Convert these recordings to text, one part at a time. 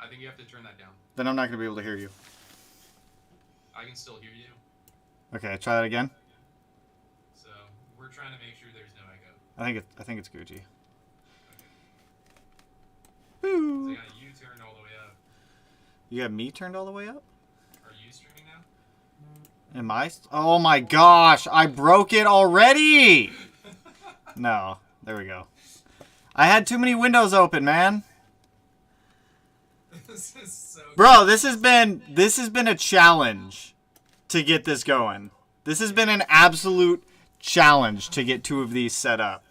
I think you have to turn that down. Then I'm not going to be able to hear you. I can still hear you. Okay, try that again. So we're trying to make sure there's no echo. I think it's Gucci. Okay. Woo. So I got you turned all the way up. You have me turned all the way up? Are you streaming now? Am I? Oh my gosh! I broke it already. No, there we go. I had too many windows open, man. This is so Bro, this has been a challenge to get this going. This has been an absolute challenge to get 2 of these set up.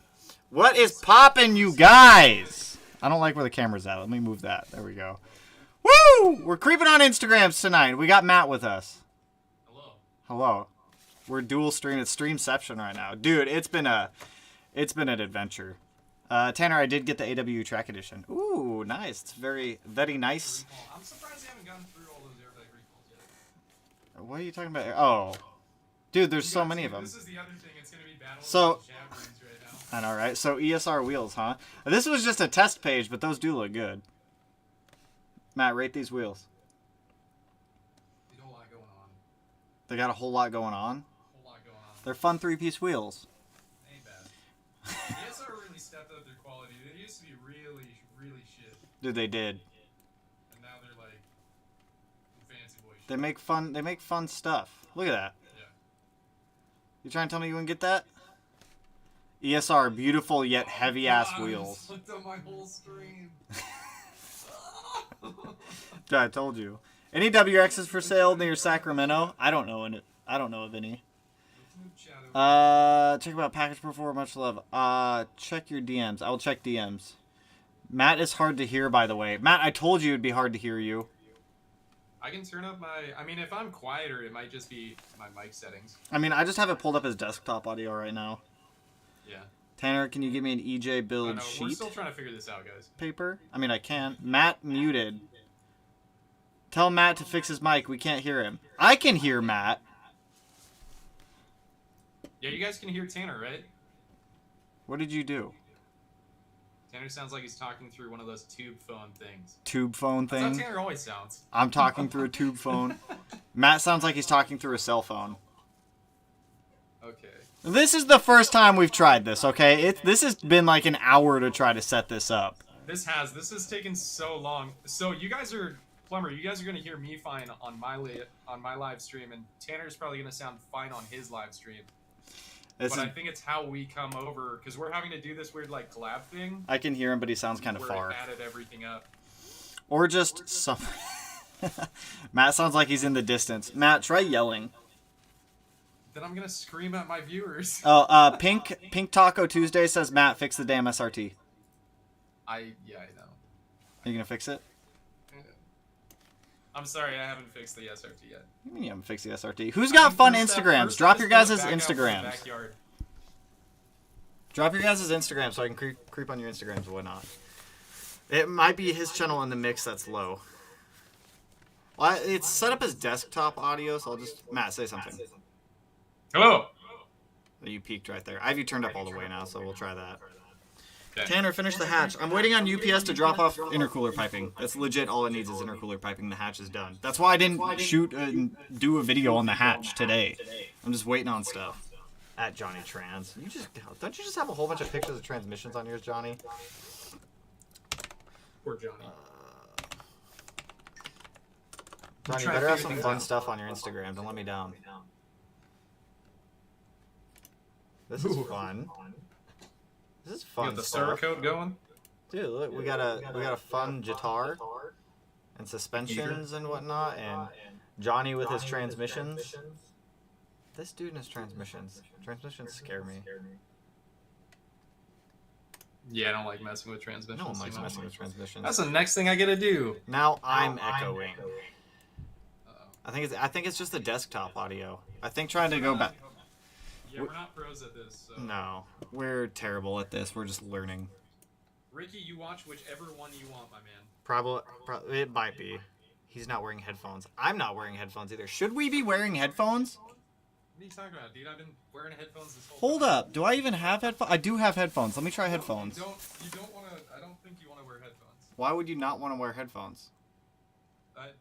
What is poppin', you guys? I don't like where the camera's at. Let me move that. There we go. Woo! We're creeping on Instagrams tonight. We got Matt with us. Hello. Hello. We're dual stream. It's Streamception right now. Dude, it's been an adventure. Tanner, I did get the AW track edition. Ooh, nice. It's very, very nice. I'm surprised you haven't gone through all those airplay recalls yet. What are you talking about? Oh. Dude, there's so many of them. This is the other thing. It's going to be battles So, with Javelins right now. I know, right? So, ESR wheels, huh? This was just a test page, but those do look good. Matt, rate these wheels. There's a whole lot going on. They got a whole lot going on. Whole lot going on. They're fun 3-piece wheels. Ain't bad. ESR really stepped up their quality. They used to be really, really shit. Dude, they did. And now they're like fancy boy shit. They make fun stuff. Look at that. Yeah. You trying to tell me you wouldn't get that? ESR, beautiful yet heavy-ass wheels. I looked at my whole screen. I told you. Any WXs for sale near Sacramento? I don't know of any. Check about package before. Much love. Check your DMs. I will check DMs. Matt is hard to hear, by the way. Matt, I told you it'd be hard to hear you. I can turn up my... I mean, if I'm quieter, it might just be my mic settings. I mean, I just have it pulled up as desktop audio right now. Yeah. Tanner, can you give me an EJ build sheet? We're still trying to figure this out, guys. Paper? I mean, I can. Matt muted. Tell Matt to fix his mic. We can't hear him. I can hear Matt. Yeah, you guys can hear Tanner, right? What did you do? Tanner sounds like he's talking through one of those tube phone things. Tube phone That's thing? how Tanner always sounds. I'm talking through a tube phone. Matt sounds like he's talking through a cell phone. Okay. This is the first time we've tried this, okay? This has been like an hour to try to set this up. This has taken so long. So you guys are... Plumber, you guys are gonna hear me fine on my live stream, and Tanner's probably gonna sound fine on his live stream. But I think it's how we come over, because we're having to do this weird like collab thing. I can hear him, but he sounds kind of far. Where it added everything up. Or just some. Matt sounds like he's in the distance. Matt, try yelling. Then I'm gonna scream at my viewers. Oh, Pink Taco Tuesday says Matt, fix the damn SRT. Yeah, I know. Are you gonna fix it? I'm sorry, I haven't fixed the SRT yet. What do you mean you haven't fixed the SRT? Who's got fun Instagrams? Drop your guys' Instagrams. Drop your guys' Instagrams so I can creep on your Instagrams and whatnot. It might be his channel in the mix that's low. Well, it's set up as desktop audio, so I'll just... Matt, say something. Hello! You peaked right there. I have you turned up all the way now, so we'll try that. Okay. Tanner, finish the hatch. I'm waiting on UPS to drop off intercooler piping. That's legit. All it needs is intercooler piping. The hatch is done. That's why I didn't shoot and do a video on the hatch today. I'm just waiting on stuff. At Johnny Trans. Don't you just have a whole bunch of pictures of transmissions on yours, Johnny? Poor Johnny. Johnny, you better have some fun stuff on your Instagram. Don't let me down. This is fun. This is fun. You got the stuff. Cerakote going? Dude, look, we got a fun guitar and suspensions and whatnot, and Johnny with his transmissions. This dude and his transmissions. Transmissions scare me. Yeah, I don't like messing with transmissions. No one likes messing with transmissions. That's the next thing I gotta do. Now I'm echoing. I think it's just the desktop audio. I think trying to go back. Yeah, we're not pros at this. So. No, we're terrible at this. We're just learning. Ricky, you watch whichever one you want, my man. Probably it might be. He's not wearing headphones. I'm not wearing headphones either. Should we be wearing headphones? What are you talking about, dude? I've been wearing headphones this whole Hold time. up. Do I even have headphones? I do have headphones. Let me try headphones. You don't want to. I don't think you want to wear headphones. Why would you not want to wear headphones?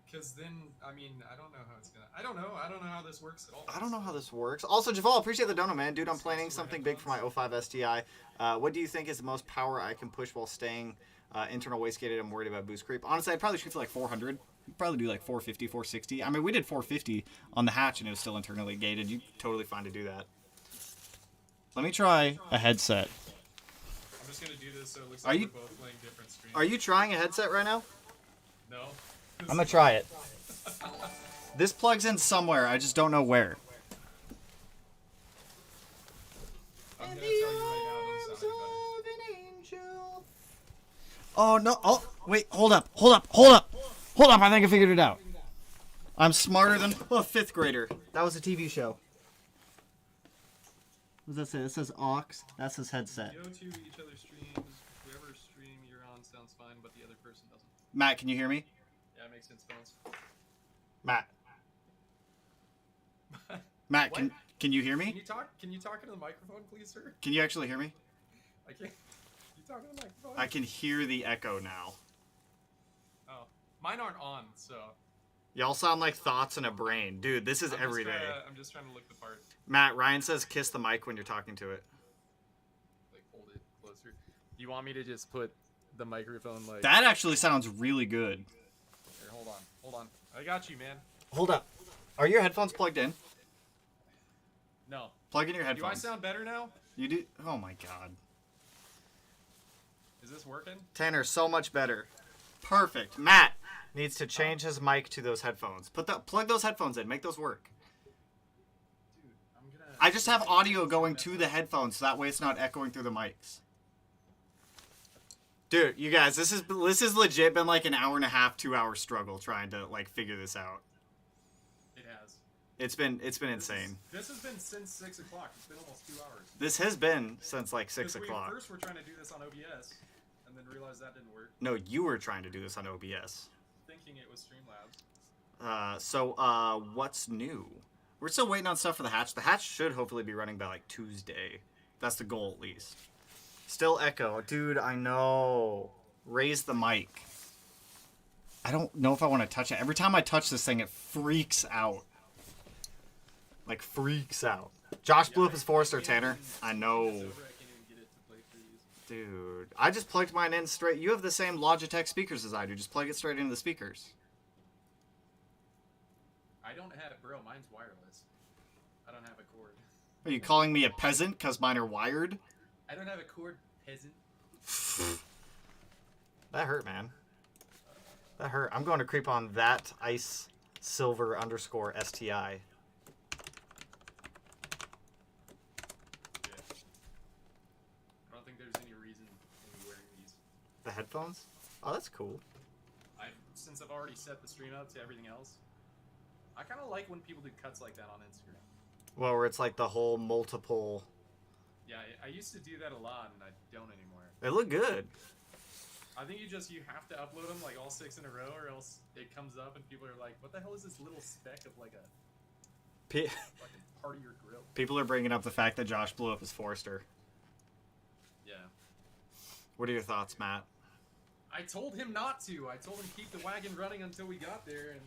Because then, I mean, I don't know how it's gonna. I don't know. I don't know how this works at all. I don't know how this works. Also, Javal, appreciate the dono, man. Dude, I'm planning something big for my O5 STI. What do you think is the most power I can push while staying internal wastegated? I'm worried about boost creep. Honestly, I'd probably shoot for like 400. You'd probably do like 450, 460. I mean, we did 450 on the hatch and it was still internally gated. You're totally fine to do that. Let me try a headset. I'm just gonna do this so it looks like we're both playing different streams. Are you trying a headset right now? No. I'm gonna try it. This plugs in somewhere, I just don't know where. I'm gonna tell you right now, don't sound any better. Oh no! Oh wait! Hold up! I think I figured it out. I'm smarter than a 5th grader. That was a TV show. What does that say? It says aux. That's his headset. Go to each other's streams. Whoever stream you're on sounds fine, but the other person doesn't. Matt, can you hear me? Yeah, it makes sense, Bones. Matt. Matt, can you hear me? Can you talk into the microphone, please, sir? Can you actually hear me? I can't. You talk into the microphone? I can hear the echo now. Oh, mine aren't on, so. Y'all sound like thoughts in a brain. Dude, this is every day. I'm just trying to look the part. Matt, Ryan says kiss the mic when you're talking to it. Like, hold it closer. You want me to just put the microphone, like... That actually sounds really good. Here, hold on. I got you, man. Hold up. Are your headphones plugged in? No. Plug in your headphones. Do I sound better now? You do? Oh my god. Is this working? Tanner, so much better. Perfect. Matt needs to change his mic to those headphones. Plug those headphones in. Make those work. Dude, I'm gonna... I just have audio going to the headphones, so that way it's not echoing through the mics. Dude, you guys, this is legit been like an hour and a half, 2-hour struggle trying to like figure this out. It has. It's been insane. This has been since 6 o'clock. It's been almost 2 hours. This has been since like 6 o'clock. First, we're trying to do this on OBS, and then realized that didn't work. No, you were trying to do this on OBS. Thinking it was Streamlabs. So what's new? We're still waiting on stuff for the hatch. The hatch should hopefully be running by like Tuesday. That's the goal, at least. Still echo. Dude, I know. Raise the mic. I don't know if I want to touch it. Every time I touch this thing, it freaks out. Like, freaks out. Josh blew up his Forester, Tanner. I know. Dude, I just plugged mine in straight. You have the same Logitech speakers as I do. Just plug it straight into the speakers. I don't have... Bro, mine's wireless. I don't have a cord. Are you calling me a peasant because mine are wired? I don't have a cord, peasant. That hurt, man. That hurt. I'm going to creep on that ice silver _ STI. I don't think there's any reason in me wearing these. The headphones? Oh, that's cool. Since I've already set the stream up to everything else, I kind of like when people do cuts like that on Instagram. Well, where it's like the whole multiple... Yeah, I used to do that a lot, and I don't anymore. They look good. I think you have to upload them like all 6 in a row, or else it comes up and people are like, "What the hell is this little speck of like a part of your grill?" People are bringing up the fact that Josh blew up his Forester. Yeah. What are your thoughts, Matt? I told him not to. I told him keep the wagon running until we got there, and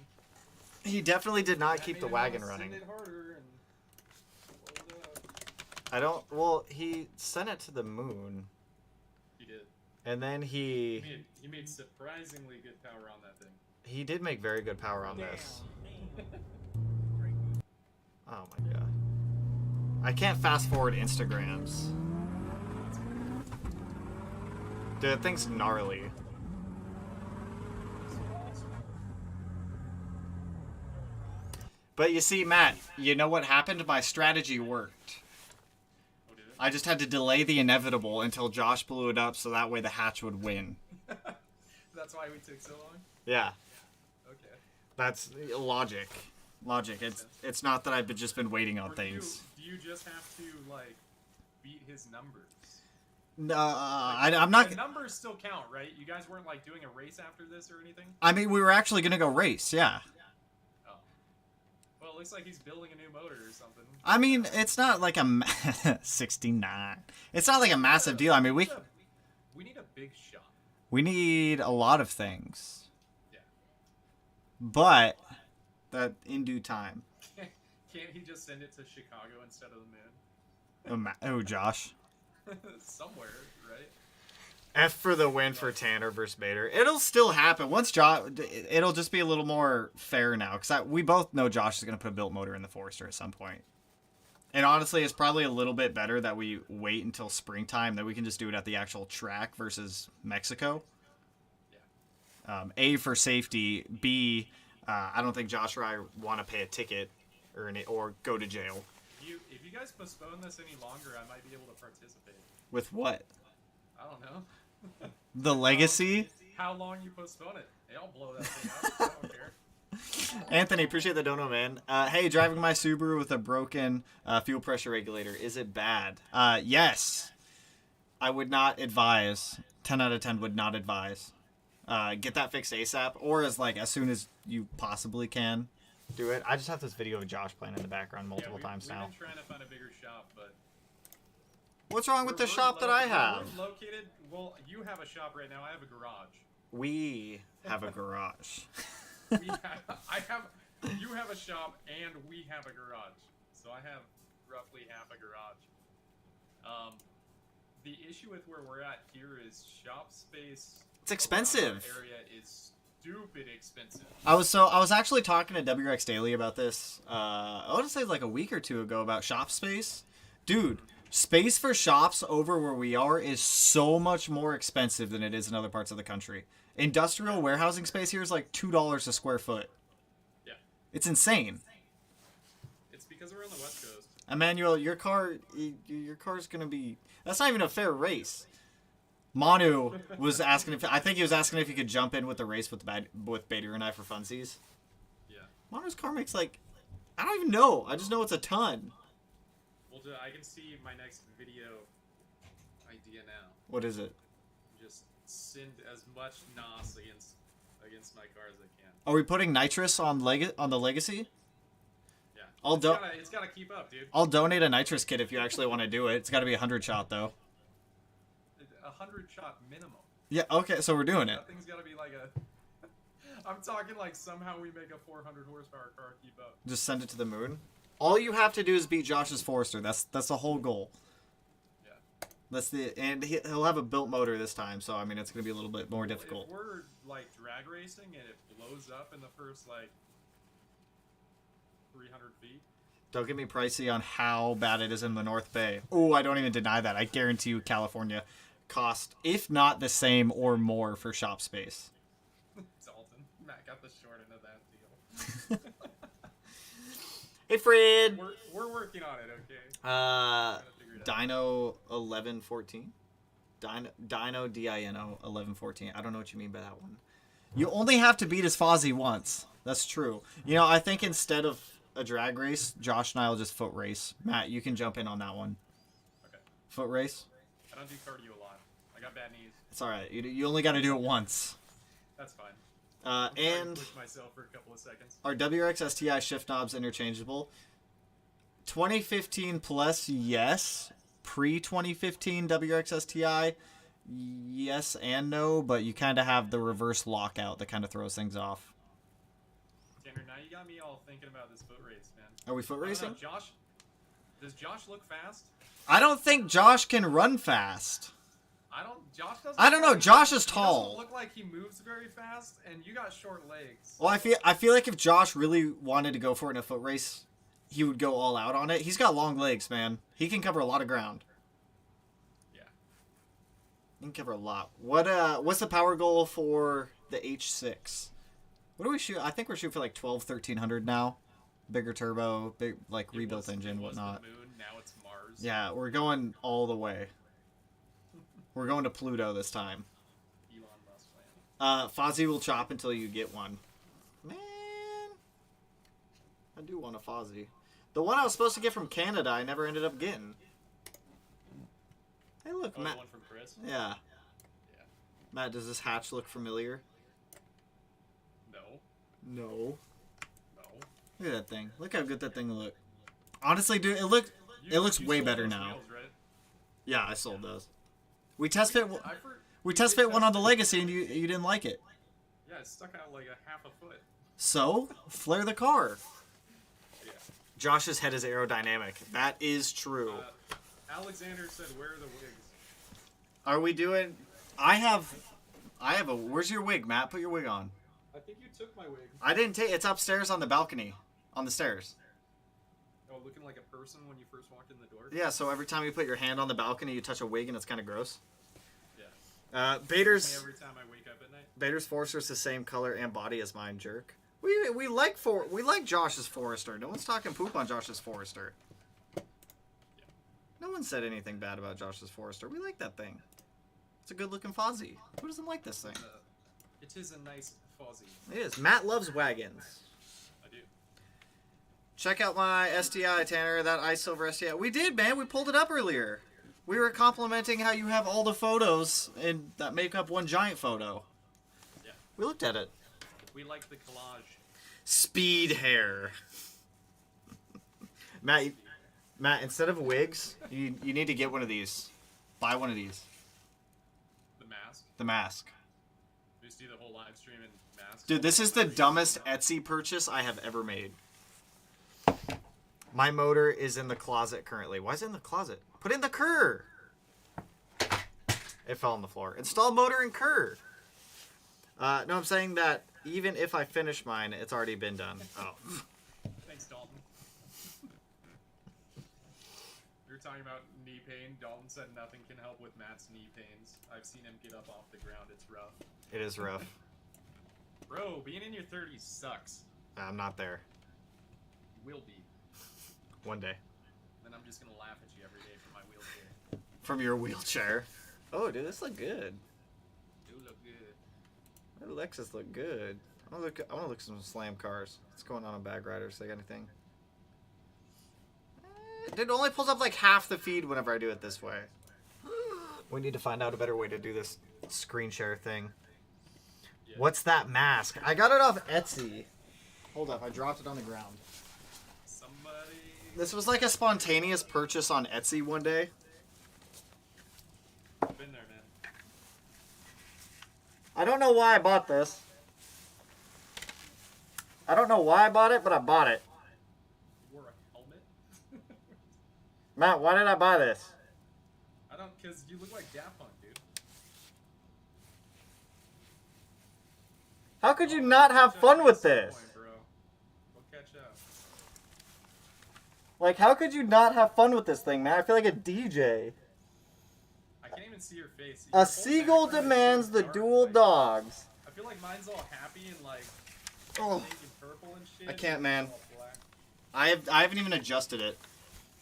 he definitely did not keep the wagon running. Send it harder and I don't... Well, he sent it to the moon. He did. And then he made surprisingly good power on that thing. He did make very good power on this. Oh my god. I can't fast forward Instagrams. Dude, that thing's gnarly. But you see, Matt, you know what happened? My strategy worked. I just had to delay the inevitable until Josh blew it up so that way the hatch would win. That's why we took so long? Yeah. Okay. That's logic. Logic. It's not that I've just been waiting on Or things. Do you just have to, like, beat his numbers? No, I'm not... The numbers still count, right? You guys weren't, like, doing a race after this or anything? I mean, we were actually going to go race, yeah. Oh. Well, it looks like he's building a new motor or something. I mean, it's not like a 69. It's not like a massive deal. I mean, we need a big shot. We need a lot of things. Yeah. but that in due time. Can't he just send it to Chicago instead of the moon? Oh, Josh. Somewhere, right? F for the win for Tanner versus Bader. It'll still happen. Once Josh, it'll just be a little more fair now. Because we both know Josh is going to put a built motor in the Forester at some point. And honestly, it's probably a little bit better that we wait until springtime, that we can just do it at the actual track versus Mexico. Yeah. A, for safety. B, I don't think Josh or I want to pay a ticket or go to jail. If you guys postpone this any longer, I might be able to participate. With what? I don't know. The legacy? How long you postpone it? Hey, I'll blow that thing up. I don't care. Anthony, appreciate the dono, man. Hey, driving my Subaru with a broken fuel pressure regulator. Is it bad? Yes. I would not advise. 10 out of 10 would not advise. Get that fixed ASAP, or as soon as you possibly can. Do it. I just have this video of Josh playing in the background multiple times now. We've been trying to find a bigger shop, but... What's wrong with the shop that I have? We're located... Well, you have a shop right now. I have a garage. We have a garage. You have a shop, and we have a garage. So I have roughly half a garage. The issue with where we're at here is shop space... It's expensive. Area is stupid expensive. I was actually talking to WX Daily about this. I want to say a week or two ago about shop space. Dude, space for shops over where we are is so much more expensive than it is in other parts of the country. Industrial warehousing space here is $2 a square foot. Yeah. It's insane. It's because we're on the West Coast. Emmanuel, your car's gonna be. That's not even a fair race. Manu was asking if he could jump in with the race with Bader and I for funsies. Yeah. Manu's car makes I don't even know. I just know it's a ton. Well, I can see my next video idea now. What is it? Just send as much NOS against my car as I can. Are we putting nitrous on the Legacy? Yeah. It's gotta keep up, dude. I'll donate a nitrous kit if you actually want to do it. It's got to be 100 shot though. 100 shot minimum. Yeah, okay, so we're doing it. That thing's gotta be I'm talking somehow we make a 400 horsepower car keep up. Just send it to the moon? All you have to do is beat Josh's Forester. That's the whole goal. Yeah. And he'll have a built motor this time, so I mean it's gonna be a little bit more difficult. If we're drag racing and it blows up in the first 300 feet. Don't get me pricey on how bad it is in the North Bay. Oh, I don't even deny that. I guarantee you California cost, if not the same or more, for shop space. Dalton. Matt got the short end of that deal. Hey, Fred. We're working on it, okay? Dino 1114. Dino DINO 1114. I don't know what you mean by that one. You only have to beat his Fozzie once. That's true. I think instead of a drag race, Josh and I will just foot race. Matt, you can jump in on that one. Okay. Foot race? I don't do cardio a lot. I got bad knees. It's alright. You only got to do it once. That's fine. And push myself for a couple of seconds. Are WRX STI shift knobs interchangeable? 2015 plus, yes. Pre-2015 WRX STI, yes and no, but you kind of have the reverse lockout that kind of throws things off. Tanner, now you got me all thinking about this foot race, man. Are we foot racing? Does Josh look fast? I don't think Josh can run fast. Josh doesn't. I don't know. Josh is tall. He doesn't look like he moves very fast, and you got short legs. Well, I feel like if Josh really wanted to go for it in a foot race, he would go all out on it. He's got long legs, man. He can cover a lot of ground. Yeah. He can cover a lot. What's the power goal for the H6? What do we shoot? I think we're shooting for 1300 now. Bigger turbo, rebuilt engine, whatnot. The moon, now it's Mars. Yeah, we're going all the way. We're going to Pluto this time. Elon Musk plan. Fozzie will chop until you get one. Man, I do want a Fozzie. The one I was supposed to get from Canada, I never ended up getting. Hey, look, Matt. The one from Chris? Yeah. Yeah. Matt, does this hatch look familiar? No. No. No. Look at that thing. Look how good that thing looks. Honestly, dude, it looks way better now. Wheels, right? Yeah, I sold those. We test fit did one on the Legacy, and you didn't like it. Yeah, it stuck out like a half a foot. So, flare the car. Yeah. Josh's head is aerodynamic. That is true. Alexander said, "Where are the wigs?" Are we doing... I have a... Where's your wig, Matt? Put your wig on. I think you took my wig. I didn't take... It's upstairs on the balcony. On the stairs. Oh, looking like a person when you first walked in the door? Yeah, so every time you put your hand on the balcony, you touch a wig, and it's kind of gross. Yeah. Bader's... Every time I wake up at night. Bader's Forrester's the same color and body as mine, jerk. We like Josh's Forrester. No one's talking poop on Josh's Forrester. Yeah. No one said anything bad about Josh's Forrester. We like that thing. It's a good-looking Fozzie. Who doesn't like this thing? It is a nice Fozzie. It is. Matt loves wagons. I do. Check out my STI, Tanner. That ice silver STI. We did, man. We pulled it up earlier. We were complimenting how you have all the photos and that make up one giant photo. Yeah. We looked at it. We like the collage. Speed hair. Matt, instead of wigs, you need to get one of these. Buy one of these. The mask? The mask. Just do the whole live stream in masks. Dude, this is the dumbest Etsy purchase I have ever made. My motor is in the closet currently. Why is it in the closet? Put it in the Kerr. It fell on the floor. Install motor in Kerr. No, I'm saying that even if I finish mine, it's already been done. Oh. Thanks, Dalton. We were talking about knee pain. Dalton said nothing can help with Matt's knee pains. I've seen him get up off the ground. It's rough. It is rough. Bro, being in your 30s sucks. I'm not there. You will be. One day. Then I'm just going to laugh at you every day from my wheelchair. From your wheelchair. Oh, dude, this look good. You look good. That Lexus look good. I want to look at some slam cars. What's going on Bag Riders? They got anything? It only pulls up like half the feed whenever I do it this way. We need to find out a better way to do this screen share thing. Yeah. What's that mask? I got it off Etsy. Hold up, I dropped it on the ground. Somebody... This was like a spontaneous purchase on Etsy one day. I've been there, man. I don't know why I bought this. I don't know why I bought it, but I bought it. You wore a helmet? Matt, why did I buy this? I don't, because you look like Daft Punk, dude. How could you not have fun with this? Point, bro. We'll catch up. Like, how could you not have fun with this thing, man? I feel like a DJ. I can't even see your face. A seagull demands the dual dogs. I feel like mine's all happy and like Oh, pink and purple and shit. I can't, man. All black. I haven't even adjusted it.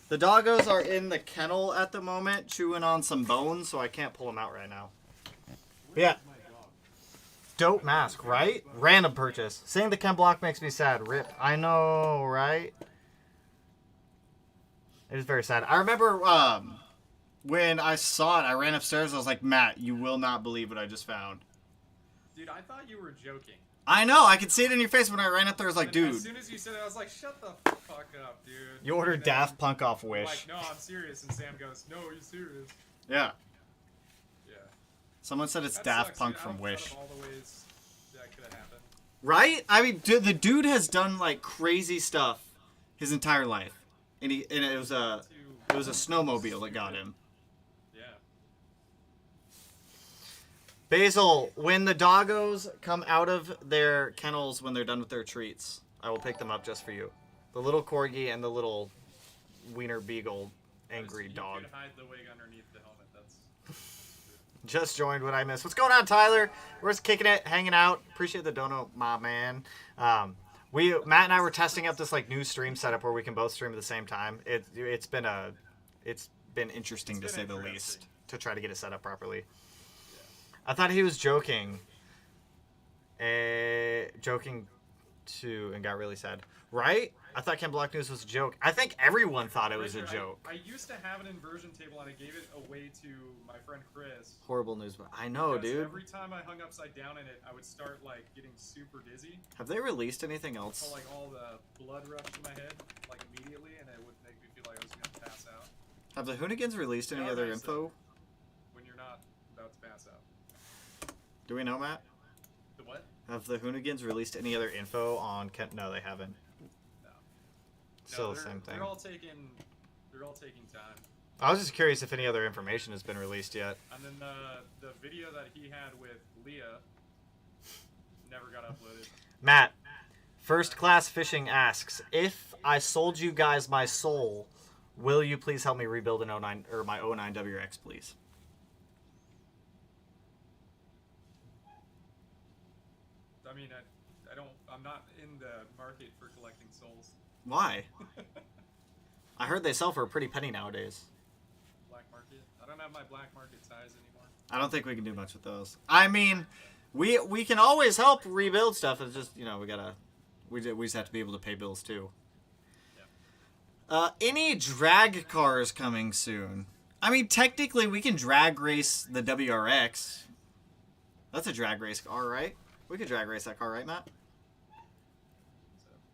The doggos are in the kennel at the moment, chewing on some bones, so I can't pull them out right now. Yeah. My dog. Dope mask, right? Random purchase. Seeing the Ken block makes me sad. Rip. I know, right? It is very sad. I remember when I saw it, I ran upstairs. I was like, Matt, you will not believe what I just found. Dude, I thought you were joking. I know. I could see it in your face when I ran up there. I was like, And dude. as soon as you said it, I was like, shut the fuck up, dude. You ordered And then Daft Punk off I'm Wish. like, no, I'm serious. And Sam goes, no, are you serious? Yeah. Yeah. Someone said it's That Daft sucks, Punk dude. from Out of Wish. all the ways that could have happened. Right? I mean, the dude has done like crazy stuff his entire life, and it was a snowmobile that got him. Yeah. Basil, when the doggos come out of their kennels when they're done with their treats, I will pick them up just for you. The little corgi and the little wiener beagle angry dog. You could hide the wig underneath the helmet. That's... Just joined what I missed. What's going on, Tyler? We're just kicking it, hanging out. Appreciate the dono, my man. Matt and I were testing up this like new stream setup where we can both stream at the same time. It's been interesting to say the least to try to get it set up properly. I thought he was joking. Joking too, and got really sad. Right? I thought Ken Block News was a joke. I think everyone thought it was a joke. I used to have an inversion table and I gave it away to my friend Chris. Horrible news, but I know, dude. Every time I hung upside down in it, I would start like getting super dizzy. Have they released anything else? So like all the blood rushed to my head like immediately, and it would make me feel like I was gonna pass out. Have the Hoonigans released any other info? When you're not about to pass out. Do we know, Matt? The what? Have the Hoonigans released any other info on Kent? No, they haven't. No. Still the same thing. They're all taking time. I was just curious if any other information has been released yet. And then the video that he had with Leah never got uploaded. Matt, First Class Fishing asks, if I sold you guys my soul, will you please help me rebuild an 09 or my 09 WRX, please? I mean, I'm not in the market for collecting souls. Why? I heard they sell for a pretty penny nowadays. Black market? I don't have my black market size anymore. I don't think we can do much with those. I mean, we can always help rebuild stuff. It's just, we just have to be able to pay bills too. Yeah. Any drag cars coming soon? I mean, technically we can drag race the WRX. That's a drag race car, right? We could drag race that car, right, Matt?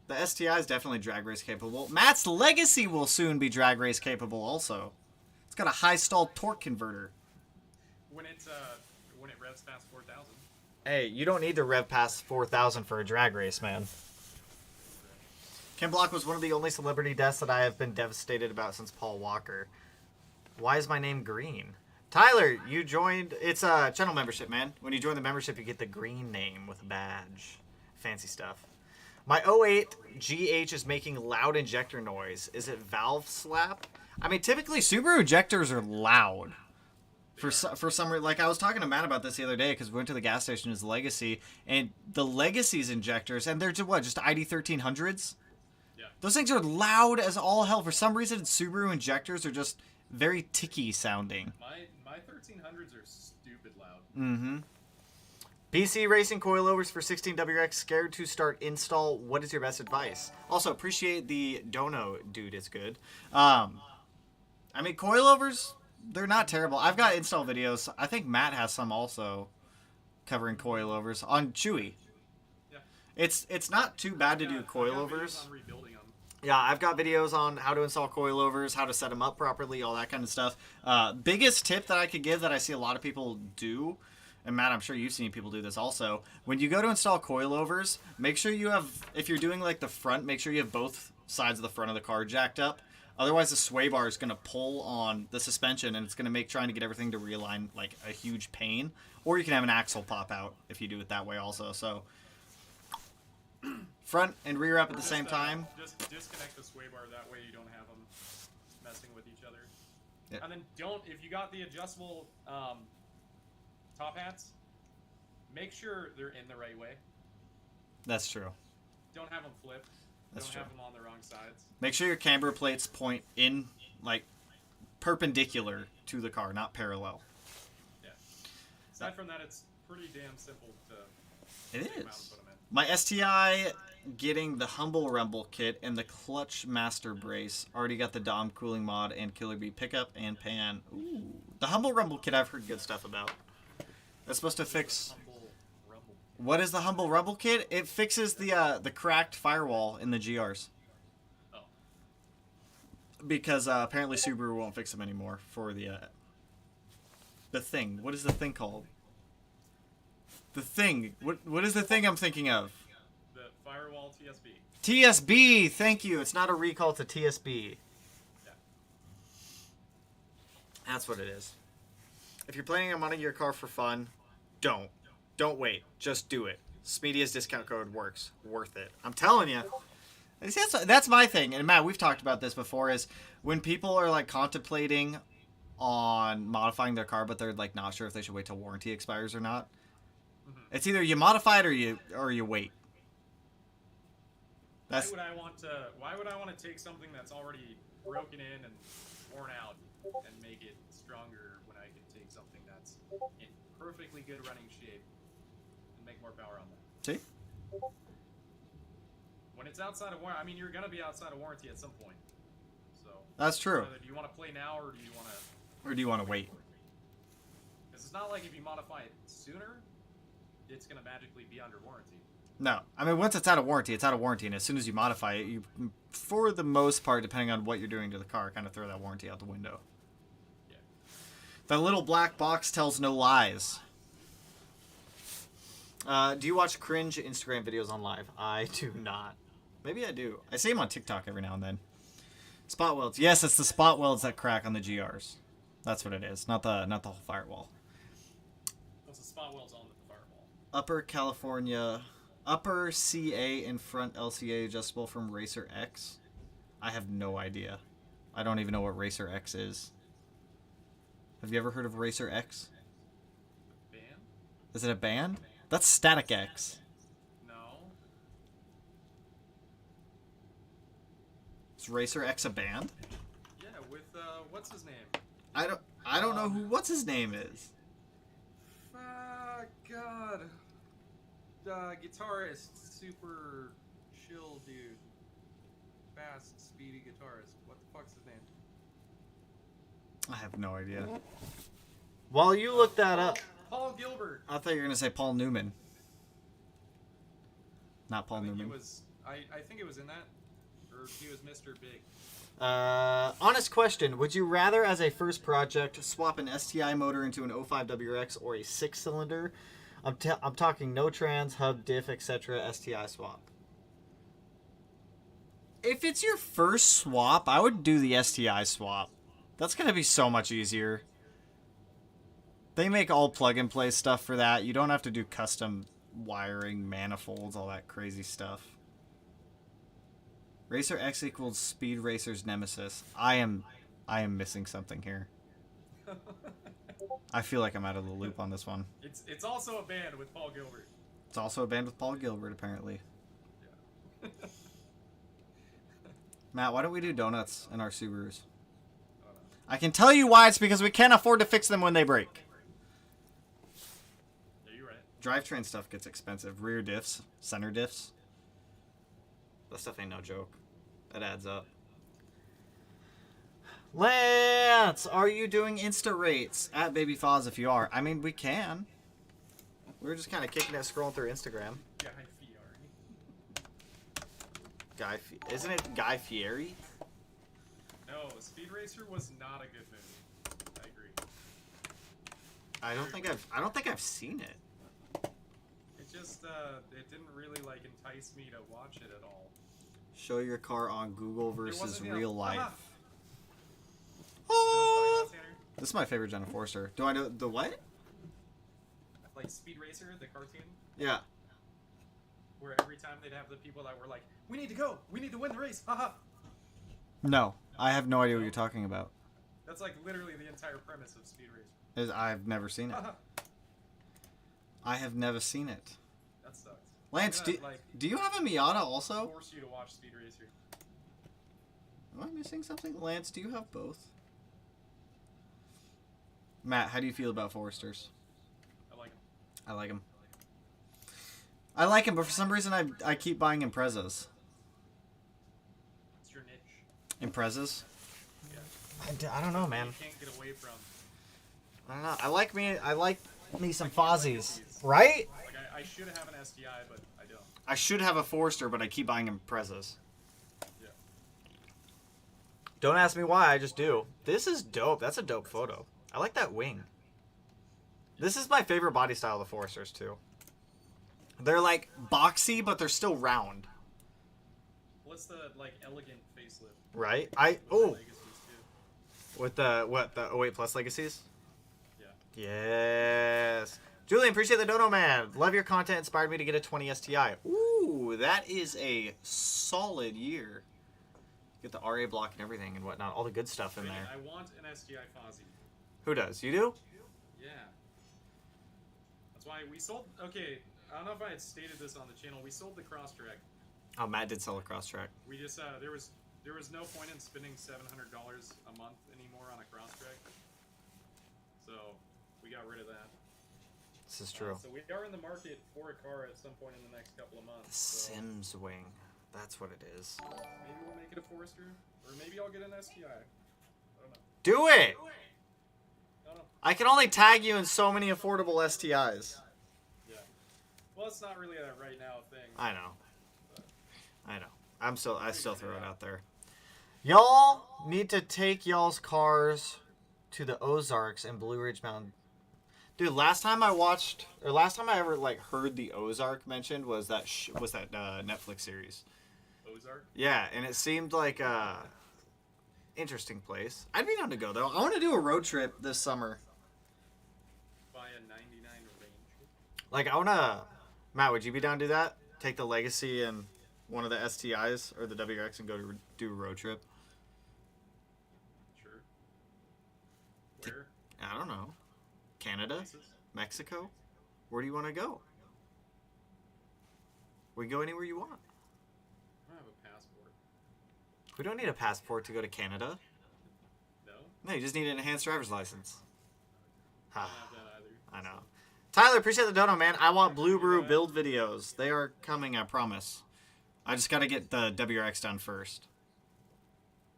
The STI is definitely drag race capable. Matt's Legacy will soon be drag race capable also. It's got a high stalled torque converter. When it revs past 4,000. Hey, you don't need to rev past 4,000 for a drag race, man. Ken Block was one of the only celebrity deaths that I have been devastated about since Paul Walker. Why is my name green? Tyler, you joined. It's a channel membership, man. When you join the membership, you get the green name with a badge. Fancy stuff. My 08 GH is making loud injector noise. Is it valve slap? I mean, typically Subaru injectors are loud. For some reason, like I was talking to Matt about this the other day because we went to the gas station as Legacy, and the Legacy's injectors, and they're just ID 1300s. Yeah. Those things are loud as all hell. For some reason, Subaru injectors are just very ticky sounding. My 1300s are stupid loud. Mm-hmm. BC Racing coilovers for 16WX. Scared to start install. What is your best advice? Also, appreciate the dono, dude. It's good. I mean, coilovers, they're not terrible. I've got install videos. I think Matt has some also covering coilovers on Chewy. Yeah. It's not too bad to do coilovers. On rebuilding them. Yeah, I've got videos on how to install coilovers, how to set them up properly, all that kind of stuff. Biggest tip that I could give that I see a lot of people do, and Matt, I'm sure you've seen people do this also. When you go to install coilovers, make sure you have, if you're doing like the front, make sure you have both sides of the front of the car jacked up. Otherwise, the sway bar is going to pull on the suspension, and it's going to make trying to get everything to realign like a huge pain. Or you can have an axle pop out if you do it that way also. So front and rear up at the same time. Just disconnect the sway bar. That way you don't have them messing with each other. Yep. And then if you got the adjustable top hats, make sure they're in the right way. That's true. Don't have them flip. That's Don't true. have them on the wrong sides. Make sure your camber plates point in, like, perpendicular to the car, not parallel. Yeah. Aside from that, it's pretty damn simple to It take 'em out and is. put 'em in. My STI getting the Humble Rumble kit and the Clutch Master Brace. Already got the Dom cooling mod and Killer Bee pickup and pan. Ooh. The Humble Rumble kit I've heard good stuff about. That's supposed to fix... Humble rumble. What is the Humble Rumble kit? It fixes the cracked firewall in the GRs. Oh. Because apparently Subaru won't fix them anymore for the thing. What is the thing called? The thing. What is the thing I'm thinking of? The firewall TSB. TSB. Thank you. It's not a recall. It's a TSB. Yeah. That's what it is. If you're planning on modding your car for fun, don't. Don't wait. Just do it. Smedia's discount code works. Worth it. I'm telling you. That's my thing. And Matt, we've talked about this before, is when people are like contemplating on modifying their car, but they're like not sure if they should wait till warranty expires or not. Mm-hmm. It's either you modify it or you wait. Why would I want to take something that's already broken in and worn out and make it stronger when I can take something that's in perfectly good running shape and make more power on that? See? When it's outside of warranty, I mean, you're gonna be outside of warranty at some point. So That's true. do you want to play now or do you want to? Or do you want to wait? Because it's not like if you modify it sooner, it's gonna magically be under warranty. No. I mean, once it's out of warranty, it's out of warranty. And as soon as you modify it, you, for the most part, depending on what you're doing to the car, kind of throw that warranty out the window. Yeah. The little black box tells no lies. Do you watch cringe Instagram videos on live? I do not. Maybe I do. I see them on TikTok every now and then. Spot welds. Yes, it's the spot welds that crack on the GRs. That's what it is. Not the whole firewall. What's the spot welds on the firewall? Upper California, upper CA in front LCA adjustable from Racer X. I have no idea. I don't even know what Racer X is. Have you ever heard of Racer X? Band? Is it a band? That's Static X. No. Is Racer X a band? Yeah, with what's his name? I don't know who what's his name is. God. Guitarist, super chill dude. Fast, speedy guitarist. What the fuck's his name? I have no idea. While you look that up, Paul Gilbert. I thought you were gonna say Paul Newman. Not Paul Newman. I think it was in that, or he was Mr. Big. Honest question: would you rather, as a first project, swap an STI motor into an 05 WRX or a 6-cylinder? I'm talking no trans, hub, diff, etc. STI swap. If it's your first swap, I would do the STI swap. That's gonna be so much easier. They make all plug-and-play stuff for that. You don't have to do custom wiring, manifolds, all that crazy stuff. Racer X equals Speed Racer's Nemesis. I am missing something here. I feel like I'm out of the loop on this one. It's also a band with Paul Gilbert. It's also a band with Paul Gilbert, apparently. Yeah. Matt, why don't we do donuts in our Subarus? I can tell you why. It's because we can't afford to fix them when they break. Yeah, you're right. Drivetrain stuff gets expensive. Rear diffs, center diffs. That stuff ain't no joke. That adds up. Lance, are you doing Insta rates? At Baby Foz if you are. I mean, we can. We were just kind of kicking it, scrolling through Instagram. Isn't it Guy Fieri? No, Speed Racer was not a good movie. I agree. I don't think I've seen it. It just it didn't really like entice me to watch it at all. Show your car on Google versus real life. Oh! This is my favorite Jenna Forster. Do I know the what? Like Speed Racer, the cartoon? Yeah. Where every time they'd have the people that were like, we need to go! We need to win the race! Haha! No. I have no idea what you're talking about. That's like literally the entire premise of Speed Racer. I've never seen it. I have never seen it. That sucks. Lance, do you have a Miata also? Force you to watch Speed Racer. Am I missing something? Lance, do you have both? Matt, how do you feel about Foresters? I like them. I like them. I like them, but for some reason I keep buying Imprezas. What's your niche? Imprezas? Yeah. I don't know, man. You can't get away from. I don't know. I like me some Fozzies. Right? Like I should have an STI, but I don't. I should have a Forester, but I keep buying Imprezas. Yeah. Don't ask me why, I just do. This is dope. That's a dope photo. I like that wing. This is my favorite body style of the Foresters, too. They're, like, boxy, but they're still round. What's the, like, elegant facelift? Right? With the 08 Plus Legacies? Yeah. Yes. Julian, appreciate the dono, man. Love your content. Inspired me to get a 20 STI. Ooh, that is a solid year. Get the RA block and everything and whatnot. All the good stuff in there. I want an STI Fozzie. Who does? You do? Yeah. That's why we sold... Okay, I don't know if I had stated this on the channel. We sold the Crosstrek. Oh, Matt did sell a Crosstrek. We just... there was no point in spending $700 a month anymore on a Crosstrek. So, we got rid of that. This is true. So we are in the market for a car at some point in the next couple of months. The Sims wing. That's what it is. Maybe we'll make it a Forester. Or maybe I'll get an STI. I don't know. Do it! I don't know. I can only tag you in so many affordable STIs. Yeah. Well, it's not really a right now thing. I know. But. I know. I still throw it out there. Y'all need to take y'all's cars to the Ozarks and Blue Ridge Mountain. Dude, last time I ever like heard the Ozark mentioned was that Netflix series. Ozark? Yeah, and it seemed like a interesting place. I'd be down to go though. I want to do a road trip this summer. Buy a 99 Range. Like I want to Matt, would you be down to do that? Take the Legacy and one of the STIs or the WRX and go to do a road trip? Sure. Where? I don't know. Canada? Places? Mexico? Where do you want to go? We can go anywhere you want. I don't have a passport. We don't need a passport to go to Canada. No? No, you just need an enhanced driver's license. I don't have that either. I know. Tyler, appreciate the dono, man. I want Blue Brew build videos. They are coming, I promise. I just got to get the WRX done first.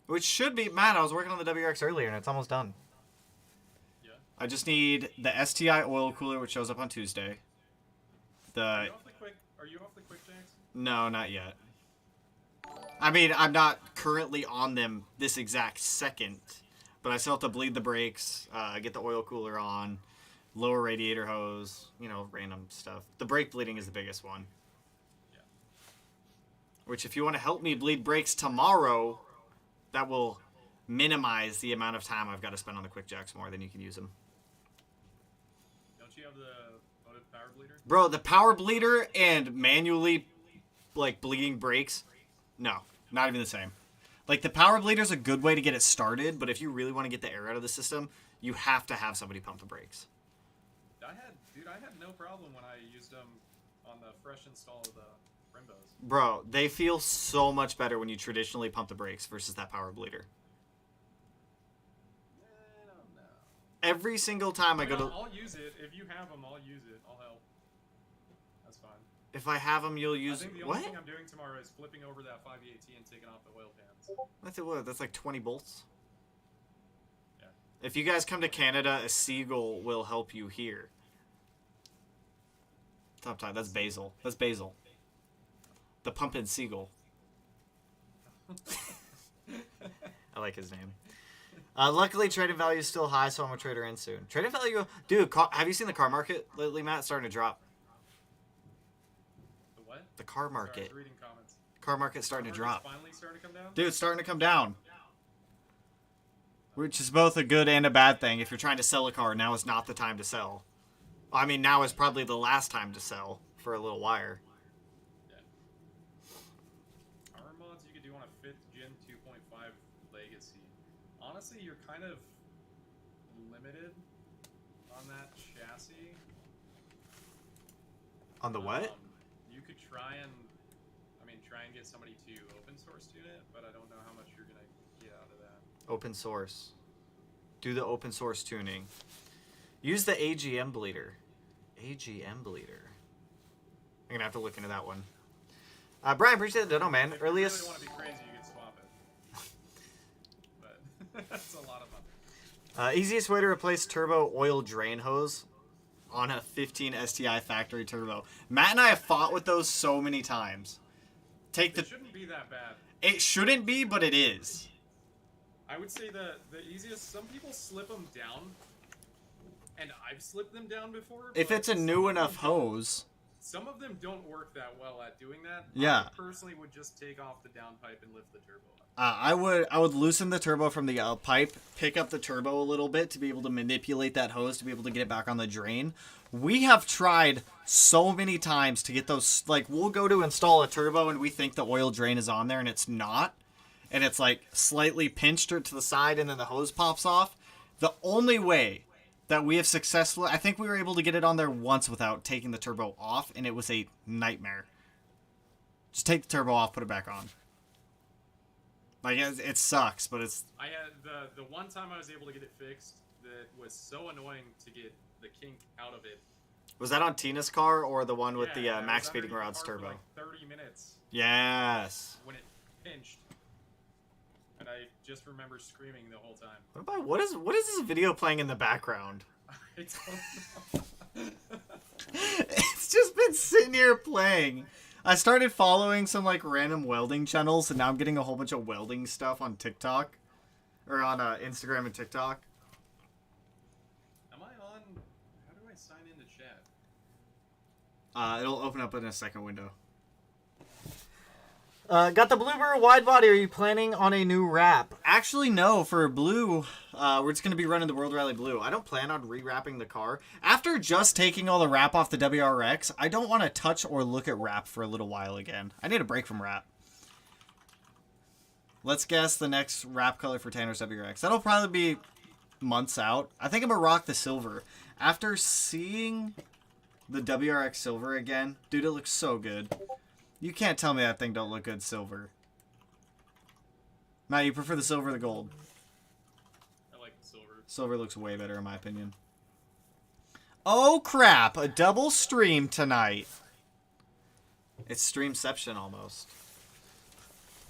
Which should be... Matt, I was working on the WRX earlier, and it's almost done. Yeah. I just need the STI oil cooler, which shows up on Tuesday. Are you off the quick jacks? No, not yet. I mean, I'm not currently on them this exact second, but I still have to bleed the brakes, get the oil cooler on, lower radiator hose, you know, random stuff. The brake bleeding is the biggest one. Yeah. Which, if you want to help me bleed brakes tomorrow, that will minimize the amount of time I've got to spend on the quick jacks more than you can use them. Don't you have the motive power bleeder? Bro, the power bleeder and manually, like, bleeding brakes, no, not even the same. Like, the power bleeder's a good way to get it started, but if you really want to get the air out of the system, you have to have somebody pump the brakes. I had no problem when I used them on the fresh install of the Brimbos. Bro, they feel so much better when you traditionally pump the brakes versus that power bleeder. I don't know. Every single time I'll use it. If you have them, I'll use it. I'll help. That's fine. If I have them, you'll use... I think the only thing I'm doing tomorrow is flipping over that 5EAT and taking off the oil pans. That's like 20 bolts. Yeah. If you guys come to Canada, a Seagull will help you here. Top time. That's Basil. That's Basil. The Pumpin' Seagull. I like his name. Luckily, trading value is still high, so I'm going to trade her in soon. Trading value... Dude, have you seen the car market lately, Matt? It's starting to drop. The what? The car market. Sorry, I was reading comments. Car market's starting to drop. Finally starting to come down? Dude, it's starting to come down. Which is both a good and a bad thing. If you're trying to sell a car, now is not the time to sell. I mean, now is probably the last time to sell for a little while. Yeah. Armor mods you could do on a 5th Gen 2.5 Legacy. Honestly, you're kind of limited on that chassis. On the what? You could try and get somebody to open source tune it, but I don't know how much you're gonna get out of that. Open source. Do the open source tuning. Use the AGM bleeder. AGM bleeder. I'm gonna have to look into that one. Brian, appreciate the dono, man. If Earliest. you really want to be crazy, you can swap it. But that's a lot of money. Easiest way to replace turbo oil drain hose on a 15 STI factory turbo. Matt and I have fought with those so many times. It shouldn't be that bad. It shouldn't be, but it is. I would say the easiest. Some people slip them down, and I've slipped them down before. If it's a new enough hose. Some of them don't work that well at doing that. Yeah. I personally would just take off the downpipe and lift the turbo up. I would loosen the turbo from the pipe, pick up the turbo a little bit to be able to manipulate that hose to be able to get it back on the drain. We have tried so many times to get those, like, we'll go to install a turbo and we think the oil drain is on there and it's not. And it's like slightly pinched to the side and then the hose pops off. The only way that we have successfully, I think we were able to get it on there once without taking the turbo off, and it was a nightmare. Just take the turbo off, put it back on. Like, it sucks, but it's... I had the one time I was able to get it fixed that was so annoying to get the kink out of it. Was that on Tina's car or the one with the max was feeding underneath rods the car turbo? for like 30 minutes. Yes. When it pinched. And I just remember screaming the whole time. What is this video playing in the background? I don't know. It's just been sitting here playing. I started following some like random welding channels, and now I'm getting a whole bunch of welding stuff on TikTok, or on Instagram and TikTok. Am I on? How do I It'll open up in a second window. Got the Bluebird wide body. Are you planning on a new wrap? Actually, no. For Blue, we're just going to be running the World Rally Blue. I don't plan on re-wrapping the car. After just taking all the wrap off the WRX, I don't want to touch or look at wrap for a little while again. I need a break from wrap. Let's guess the next wrap color for Tanner's WRX. That'll probably be months out. I think I'm going to rock the silver. After seeing the WRX silver again, dude, it looks so good. You can't tell me that thing don't look good silver. Matt, you prefer the silver or the gold? I like the silver. Silver looks way better in my opinion. Oh crap, a double stream tonight. It's streamception almost.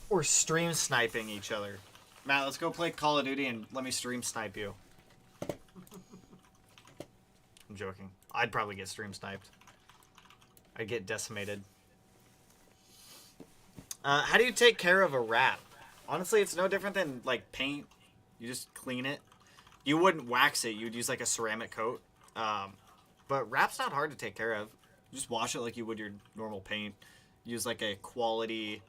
We're stream sniping each other. Matt, let's go play Call of Duty and let me stream snipe you. I'm joking. I'd probably get stream sniped. I'd get decimated. How do you take care of a wrap? Honestly, it's no different than, like, paint. You just clean it. You wouldn't wax it. You'd use, like, a ceramic coat. But wrap's not hard to take care of. You just wash it like you would your normal paint. Use, like, a quality,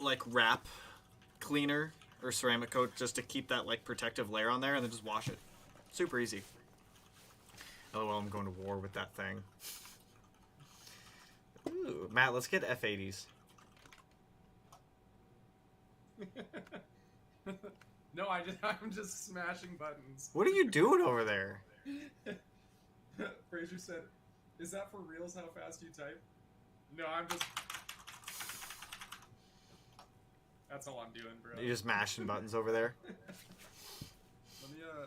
like, wrap cleaner or ceramic coat just to keep that, like, protective layer on there, and then just wash it. Super easy. Oh, well, I'm going to war with that thing. Ooh, Matt, let's get F80s. No, I'm just smashing buttons. What are you doing over there? Fraser said, "Is that for reals? How fast you type?" No, I'm just. That's all I'm doing, bro. You're just mashing buttons over there.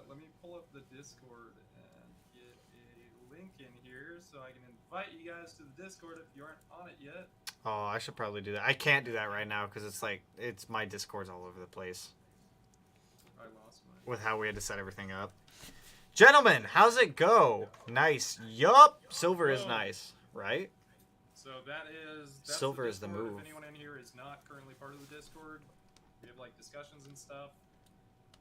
Let me pull up the Discord and get a link in here so I can invite you guys to the Discord if you aren't on it yet. Oh, I should probably do that. I can't do that right now because it's like my Discord's all over the place. I lost mine. With how we had to set everything up. Gentlemen, how's it go? Nice. Yup. Silver is nice, right? So that's silver is the Discord. move. If anyone in here is not currently part of the Discord, we have like discussions and stuff.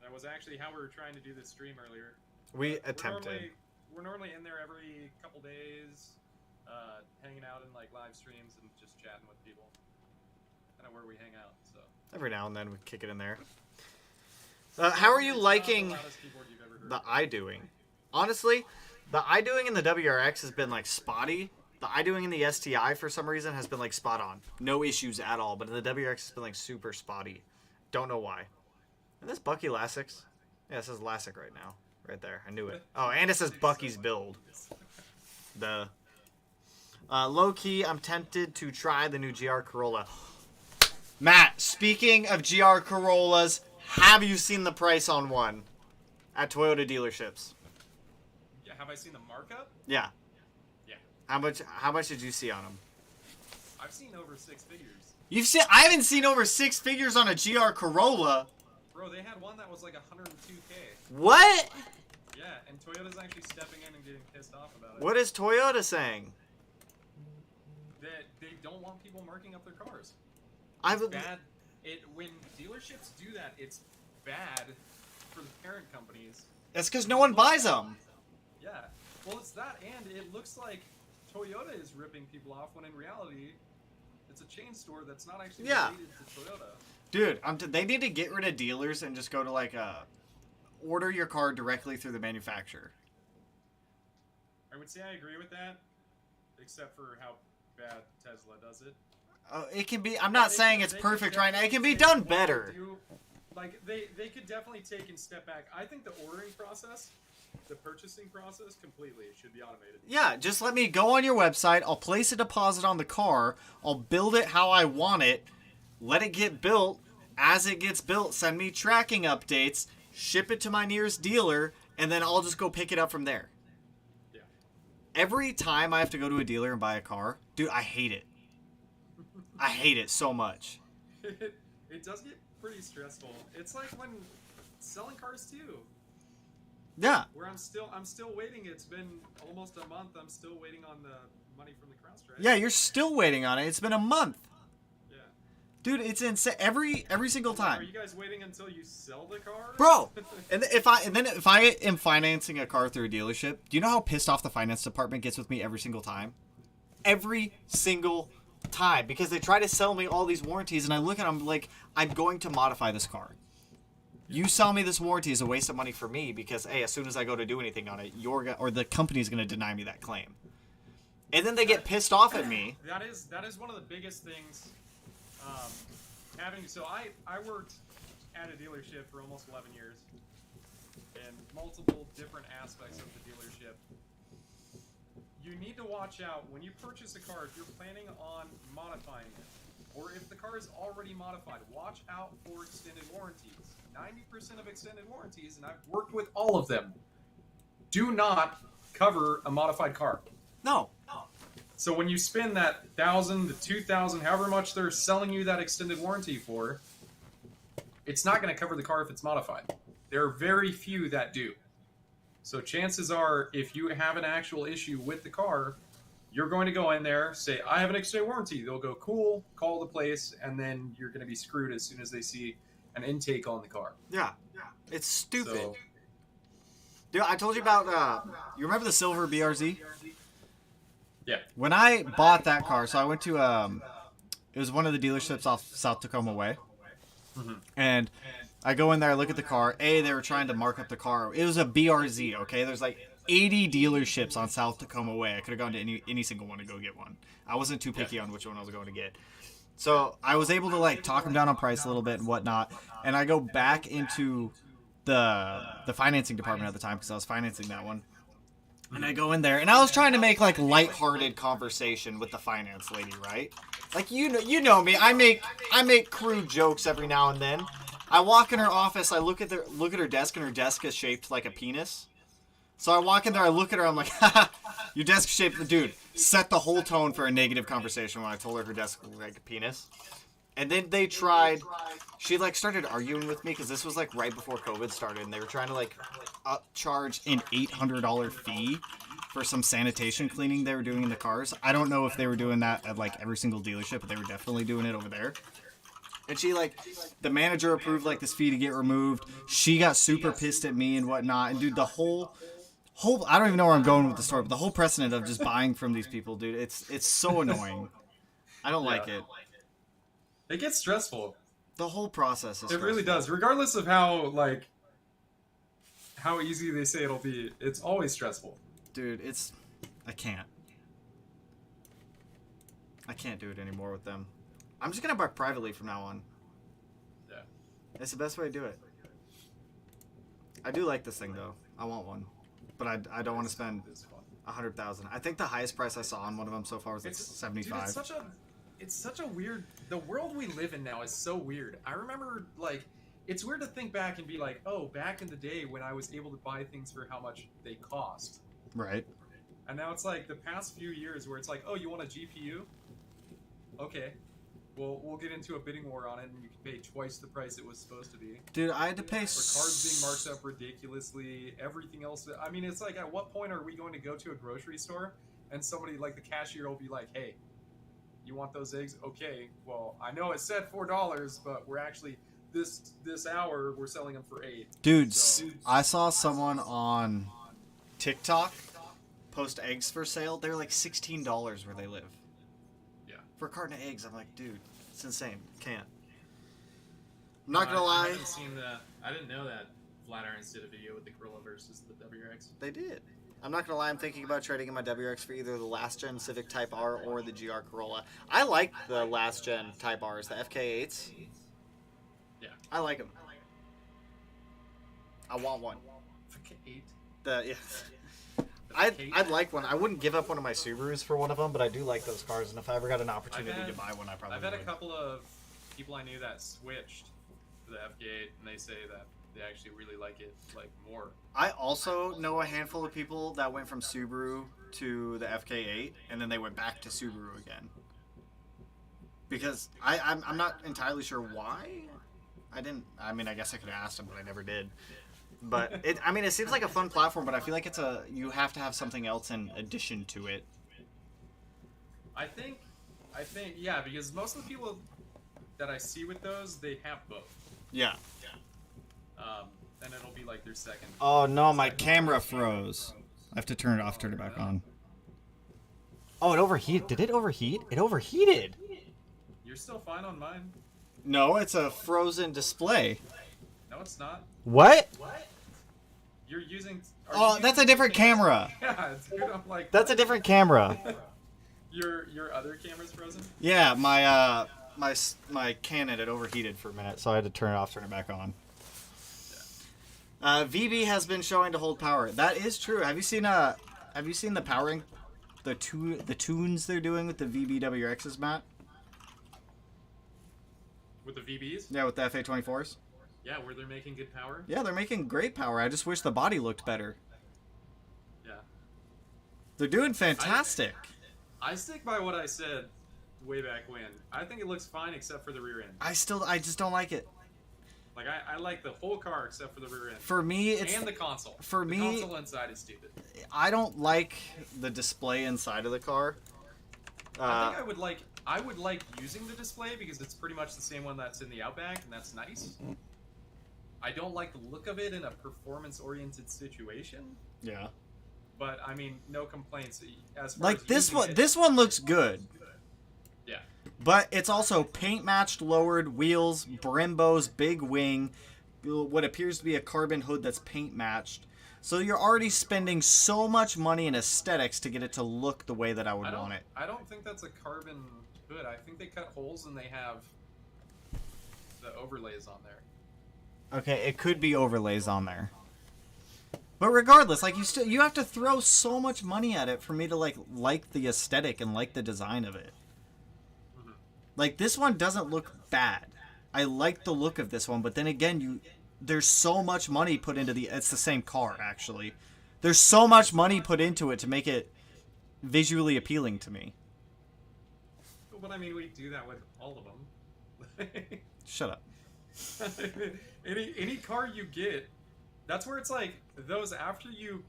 That was actually how we were trying to do this stream earlier. We attempted. We're normally in there every couple days, hanging out in like live streams and just chatting with people. Kind of where we hang out. So every now and then we kick it in there. How are you liking the iDoing? Honestly, the iDoing in the WRX has been like spotty. The iDoing in the STI for some reason has been like spot on. No issues at all. But in the WRX it's been like super spotty. Don't know why. And this Bucky Lasix? Yeah, it says Lasik right now. Right there. I knew it. Oh, and it says Bucky's build. The low-key, I'm tempted to try the new GR Corolla. Matt, speaking of GR Corollas, have you seen the price on one at Toyota dealerships? Yeah, have I seen the markup? Yeah. Yeah. How much did you see on them? I've seen over 6 figures. I haven't seen over 6 figures on a GR Corolla. Bro, they had one that was like 102K. What? Yeah, and Toyota's actually stepping in and getting pissed off about it. What is Toyota saying? That they don't want people marking up their cars. It's bad. When dealerships do that, it's bad for the parent companies. That's because no one buys them. Yeah. Well, it's that, and it looks like Toyota is ripping people off when in reality, it's a chain store that's not actually related to Toyota. Dude, they need to get rid of dealers and just go to like order your car directly through the manufacturer. I would say I agree with that, except for how bad Tesla does it. It can be. I'm not saying it's perfect right now. It can be done better. Like they could definitely take and step back. I think the ordering process, the purchasing process, completely should be automated. Yeah, just let me go on your website. I'll place a deposit on the car. I'll build it how I want it. Let it get built. As it gets built, send me tracking updates. Ship it to my nearest dealer, and then I'll just go pick it up from there. Yeah. Every time I have to go to a dealer and buy a car, dude, I hate it. I hate it so much. It does get pretty stressful. It's like when selling cars too. Yeah. Where I'm still waiting. It's been almost a month. I'm still waiting on the money from the CrowdStrike. Yeah, you're still waiting on it. It's been a month. Yeah. Dude, it's insane. Every single time. Are you guys waiting until you sell the car? Bro, and if I am financing a car through a dealership, do you know how pissed off the finance department gets with me every single time? every single time because they try to sell me all these warranties, and I look at them like, I'm going to modify this car. You sell me this warranty is a waste of money for me because, hey, as soon as I go to do anything on it, or the company's going to deny me that claim. And then they get pissed off at me. That is one of the biggest things. I worked at a dealership for almost 11 years, and multiple different aspects of the dealership. You need to watch out when you purchase a car. If you're planning on modifying it, or if the car is already modified, watch out for extended warranties. 90% of extended warranties, and I've worked with all of them, do not cover a modified car. No. So when you spend that $1,000 to $2,000, however much they're selling you that extended warranty for, it's not going to cover the car if it's modified. There are very few that do. So chances are, if you have an actual issue with the car, you're going to go in there, say, I have an extended warranty. They'll go, cool, call the place, and then you're going to be screwed as soon as they see an intake on the car. Yeah. It's stupid. So, dude, I told you about, you remember the silver BRZ? Yeah. When I bought that car, so I went to, it was one of the dealerships off South Tacoma Way. Mm-hmm. And I go in there, I look at the car. They were trying to mark up the car. It was a BRZ, okay? There's like 80 dealerships on South Tacoma Way. I could have gone to any single one to go get one. I wasn't too picky on which one I was going to get. So I was able to like talk them down on price a little bit and whatnot. And I go back into the financing department at the time because I was financing that one. And I go in there and I was trying to make like lighthearted conversation with the finance lady, right? Like you know me. I make crude jokes every now and then. I walk in her office. I look at her desk, and her desk is shaped like a penis. So I walk in there. I look at her. I'm like, haha, your desk shaped. Dude, set the whole tone for a negative conversation when I told her desk looked like a penis. And then they tried. She like started arguing with me because this was like right before COVID started, and they were trying to like charge an $800 fee for some sanitation cleaning they were doing in the cars. I don't know if they were doing that at like every single dealership, but they were definitely doing it over there. And she like, the manager approved like this fee to get removed. She got super pissed at me and whatnot. And dude, the whole I don't even know where I'm going with the story, but the whole precedent of just buying from these people, dude, it's so annoying. I don't like it. It gets stressful. The whole process is stressful. It really does. Regardless of how easy they say it'll be, it's always stressful. Dude, I can't do it anymore with them. I'm just gonna buy privately from now on. Yeah. It's the best way to do it. I do like this thing though. I want one. But I don't want to spend $100,000. I think the highest price I saw on one of them so far was like $75. Dude, it's such a weird. The world we live in now is so weird. I remember like it's weird to think back and be like, oh, back in the day when I was able to buy things for how much they cost. Right. And now it's like the past few years where it's like, oh, you want a GPU? Okay. Well, we'll get into a bidding war on it, and you can pay twice the price it was supposed to be. Dude, I had to pay... For cars being marked up ridiculously, everything else... I mean, it's like, at what point are we going to go to a grocery store, and somebody, like the cashier, will be like, hey, you want those eggs? Okay, well, I know it said $4, but we're actually... This hour, we're selling them for $8. Dude, so, I saw someone on TikTok post eggs for sale. They're like $16 where they live. For a carton of eggs, I'm like, dude, it's insane. Can't. I'm not gonna lie. I haven't seen that. I didn't know that Flatirons did a video with the Corolla versus the WRX. They did. I'm not gonna lie. I'm thinking about trading in my WRX for either the last gen Civic Type R or the GR Corolla. I like the last gen Type Rs, the FK8s. Yeah. I like them. I want one. FK8. Yeah. I'd like one. I wouldn't give up one of my Subarus for one of them, but I do like those cars, and if I ever got an opportunity to buy one, I probably would. I've had a couple of people I knew that switched to the FK8, and they say that they actually really like it, like, more. I also know a handful of people that went from Subaru to the FK8, and then they went back to Subaru again. Because I'm not entirely sure why. I guess I could have asked them, but I never did. But it seems like a fun platform, but I feel like you have to have something else in addition to it. I think, yeah, because most of the people that I see with those, they have both. Yeah. And it'll be like their second. Oh no, my camera froze. I have to turn it off, turn it back on. Oh, it overheated. Did it overheat? It overheated. You're still fine on mine. No, it's a frozen display. No, it's not. What? You're using... Oh, that's a different camera. Yeah, dude, I'm like... That's a different camera. Your other camera's frozen? Yeah, my Canon had overheated for a minute, so I had to turn it off, turn it back on. VB has been showing to hold power. That is true. Have you seen the powering, the tunes they're doing with the VBWXs, Matt? With the VBs? Yeah, with the FA24s. Yeah, where they're making good power. Yeah, they're making great power. I just wish the body looked better. Yeah. They're doing fantastic. I stick by what I said way back when. I think it looks fine except for the rear end. I just don't like it. Like, I like the whole car except for the rear end. For me, it's... And the console. For me... The console inside is stupid. I don't like the display inside of the car. I think I would like using the display because it's pretty much the same one that's in the Outback, and that's nice. I don't like the look of it in a performance-oriented situation. Yeah. But, I mean, no complaints. As far like, as this one looks good. Yeah. But it's also paint-matched lowered wheels, Brembos, big wing, what appears to be a carbon hood that's paint-matched. So you're already spending so much money in aesthetics to get it to look the way that I would want it. I don't think that's a carbon hood. I think they cut holes and they have the overlays on there. Okay, it could be overlays on there. But regardless, like you have to throw so much money at it for me to like the aesthetic and like the design of it. Mm-hmm. Like this one doesn't look bad. I like the look of this one, but then again, there's so much money put into it's the same car actually. There's so much money put into it to make it visually appealing to me. But I mean, we do that with all of them. Shut up. any car you get, that's where it's like those after you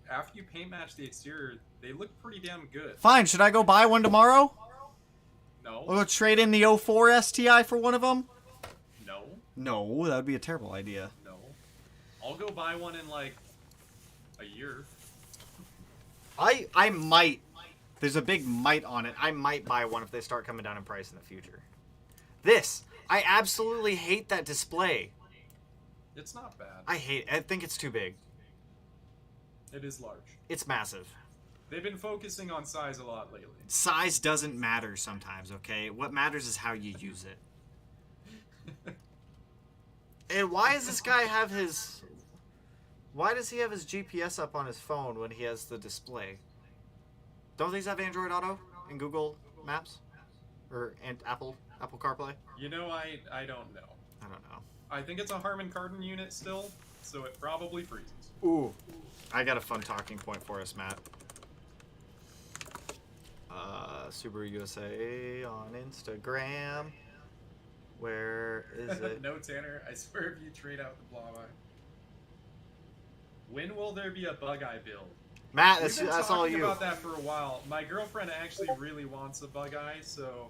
paint match the exterior, they look pretty damn good. Fine, should I go buy one tomorrow? No. Or trade in the 04 STI for one of them? No. No, that would be a terrible idea. No. I'll go buy one in like a year. I might. There's a big might on it. I might buy one if they start coming down in price in the future. I absolutely hate that display. It's not bad. I think it's too big. It is large. It's massive. They've been focusing on size a lot lately. Size doesn't matter sometimes, okay? What matters is how you use it. And why does this guy have his... Why does he have his GPS up on his phone when he has the display? Don't these have Android Auto and Google Maps? And Apple CarPlay? You know, I don't know. I don't know. I think it's a Harman Kardon unit still, so it probably freezes. Ooh. I got a fun talking point for us, Matt. Subaru USA on Instagram. Where is it? No, Tanner. I swear if you trade out the Blah Eye. When will there be a Bug Eye build? Matt, We've been that's all you. talking about that for a while. My girlfriend actually really wants a Bug Eye, so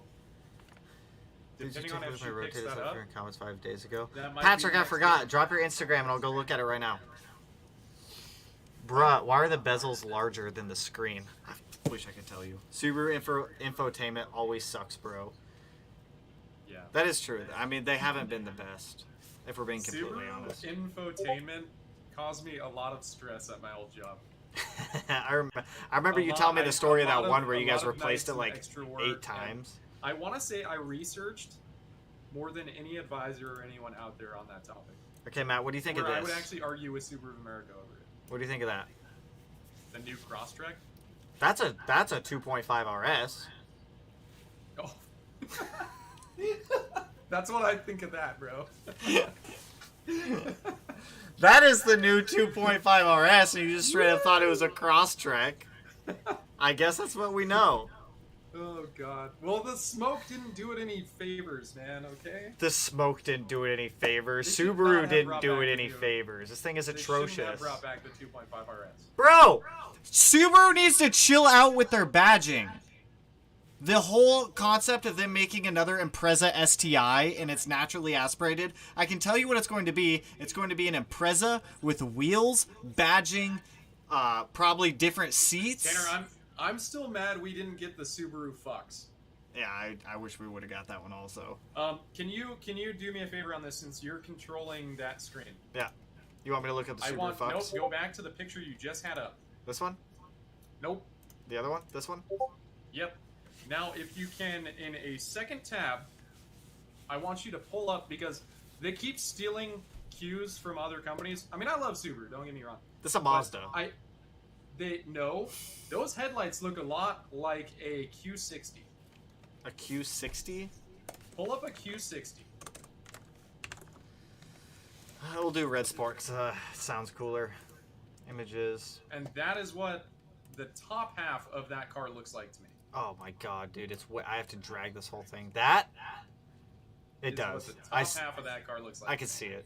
depending on if she picks that up. In comments 5 days ago. Patrick, I forgot. Drop your Instagram and I'll go look at it right now. Bruh, why are the bezels larger than the screen? I wish I could tell you. Subaru infotainment always sucks, bro. Yeah. That is true. I mean, they haven't been the best, if we're being completely honest. Infotainment caused me a lot of stress at my old job. I remember you telling me the story of that one where you guys replaced it like 8 times. I want to say I researched more than any advisor or anyone out there on that topic. Okay, Matt, what do you think of this? I would actually argue with Subaru of America over it. What do you think of that? The new Crosstrek? That's a 2.5 RS. Oh. That's what I think of that, bro. That is the new 2.5 RS, and you just straight up thought it was a Crosstrek. I guess that's what we know. Oh, God. Well, the smoke didn't do it any favors, man, okay? The smoke didn't do it any favors. Subaru didn't do it any favors. This thing is atrocious. They shouldn't have brought back the 2.5 RS. Bro! Subaru needs to chill out with their badging. The whole concept of them making another Impreza STI and it's naturally aspirated, I can tell you what it's going to be. It's going to be an Impreza with wheels, badging, probably different seats. Tanner, I'm still mad we didn't get the Subaru Fox. Yeah, I wish we would have got that one also. Can you do me a favor on this since you're controlling that screen? Yeah. You want me to look at the Subaru Fox? Nope, go back to the picture you just had up. This one? Nope. The other one? This one? Yep. Now, if you can, in a second tab, I want you to pull up, because they keep stealing cues from other companies. I mean, I love Subaru, don't get me wrong. This is a Mazda. No, those headlights look a lot like a Q60. A Q60? Pull up a Q60. We'll do red sport because it sounds cooler. Images. And that is what the top half of that car looks like to me. Oh my god, dude! I have to drag this whole thing. That it does. What the top half of that car looks like. I can see it.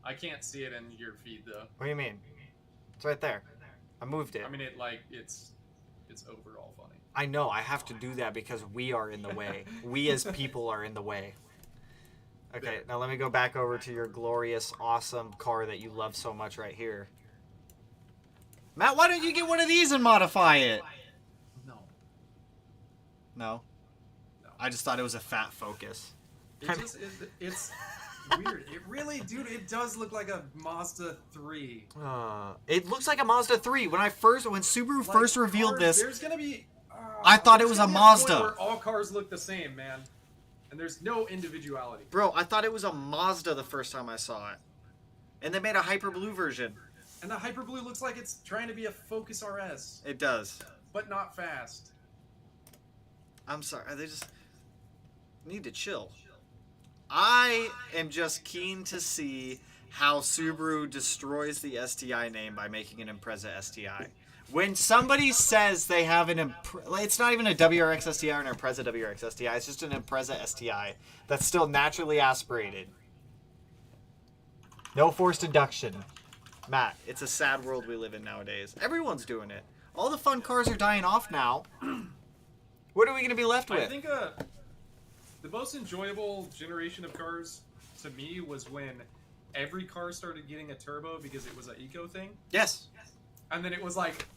I can't see it in your feed though. What do you mean? It's right there. I moved it. I mean, it's overall funny. I know. I have to do that because we are in the way. We as people are in the way. Okay, now let me go back over to your glorious, awesome car that you love so much right here. Matt, why don't you get one of these and modify it? No. No? No. I just thought it was a fat Focus. It's weird. It really, dude, it does look like a Mazda 3. It looks like a Mazda 3. When Subaru first revealed this, there's gonna be. I thought it was a Mazda. Where all cars look the same, man, and there's no individuality. Bro, I thought it was a Mazda the first time I saw it, and they made a Hyper Blue version. And the Hyper Blue looks like it's trying to be a Focus RS. It does, but not fast. I'm sorry. They just need to chill. I am just keen to see how Subaru destroys the STI name by making an Impreza STI. When somebody says they have an it's not even a WRX STI or an Impreza WRX STI, it's just an Impreza STI that's still naturally aspirated. No forced induction. Matt, it's a sad world we live in nowadays. Everyone's doing it. All the fun cars are dying off now. What are we going to be left with? I think the most enjoyable generation of cars to me was when every car started getting a turbo because it was an eco thing. Yes. And then it was like,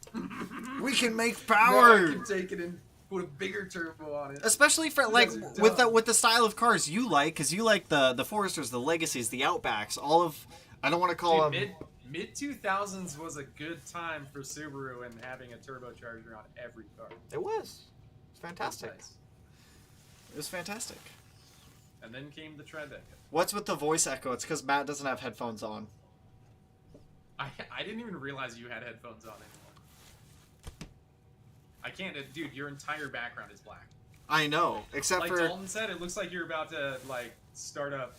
we can make power. No, I can take it and put a bigger turbo on it. Especially for like with the style of cars you like, because you like the Foresters, the Legacies, the Outbacks, all of. I don't want to call them. Mid 2000s was a good time for Subaru and having a turbocharger on every car. It was. It's fantastic. Nice. It was fantastic. And then came the Tribeca. What's with the voice echo? It's because Matt doesn't have headphones on. I didn't even realize you had headphones on anymore. I can't, dude. Your entire background is black. I know, except for. Like Dalton said, it looks like you're about to like start up,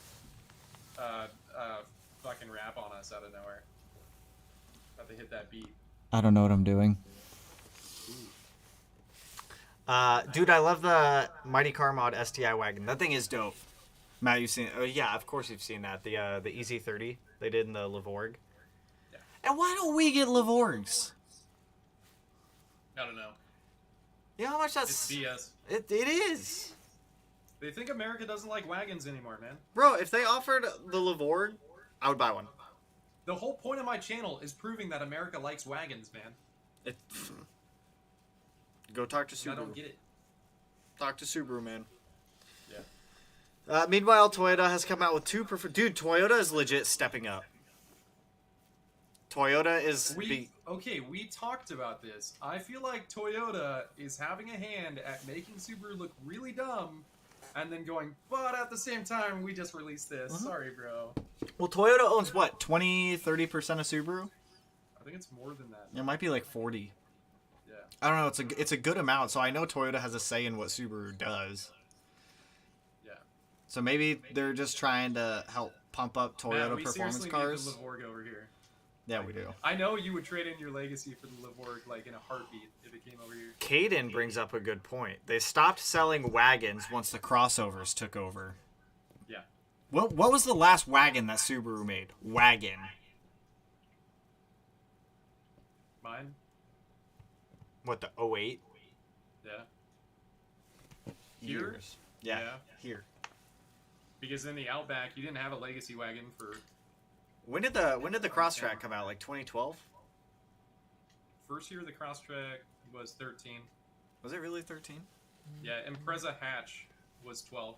fucking rap on us out of nowhere. About to hit that beat. I don't know what I'm doing. Dude, I love the Mighty Car Mod STI wagon. That thing is dope. Matt, you've seen? Oh yeah, of course you've seen that. The EZ30 they did in the Levorg. Yeah. And why don't we get Levorgs? I don't know. You know how much that's? It's BS. It is. They think America doesn't like wagons anymore, man. Bro, if they offered the Levorg, I would buy one. The whole point of my channel is proving that America likes wagons, man. Go talk to Subaru. I don't get it. Talk to Subaru, man. Yeah. Meanwhile, Toyota has come out with two Dude, Toyota is legit stepping up. Toyota is... Okay, we talked about this. I feel like Toyota is having a hand at making Subaru look really dumb and then going, but at the same time, we just released this. Sorry, bro. Well, Toyota owns what, 20, 30% of Subaru? I think it's more than that. It might be like 40. Yeah. I don't know. It's a good amount, so I know Toyota has a say in what Subaru does. Yeah. So maybe they're just trying to help pump up Toyota performance cars. Need the Levorg over here. Yeah, we do. I know you would trade in your Legacy for the Levorg like in a heartbeat if it came over here. Caden brings up a good point. They stopped selling wagons once the crossovers took over. Yeah. What was the last wagon that Subaru made? Wagon. Mine? What, the 08? Yeah. Years. Yeah. Here. Because in the Outback, you didn't have a Legacy wagon for... When did the Crosstrack come out? Like 2012? First year of the Crosstrack, was 13. Was it really 13? Yeah, Impreza hatch was 12.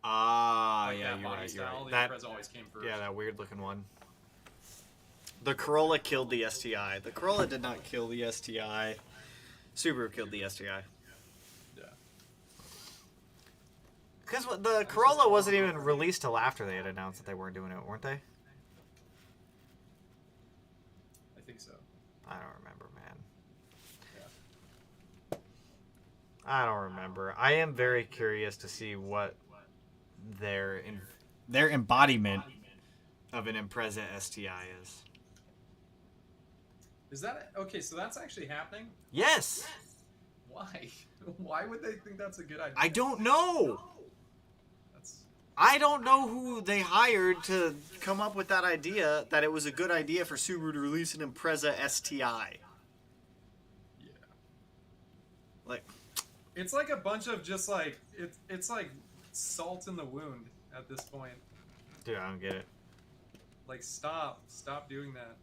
Ah, like yeah, that you're body right. style, You're right. the That, Impreza always came first. yeah, that weird looking one. The Corolla killed the STI. The Corolla did not kill the STI. Subaru killed the STI. Yeah. Because the Corolla wasn't even released till after they had announced that they weren't doing it, weren't they? I think so. I don't remember, man. Yeah. I don't remember. I am very curious to see what their embodiment of an Impreza STI is. Is that okay? So that's actually happening? Yes. Why? Why would they think that's a good idea? I don't know. I don't know who they hired to come up with that idea, that it was a good idea for Subaru to release an Impreza STI. Yeah. Like, it's like a bunch of just like it's like salt in the wound at this point. Dude, I don't get it. Like, stop doing that.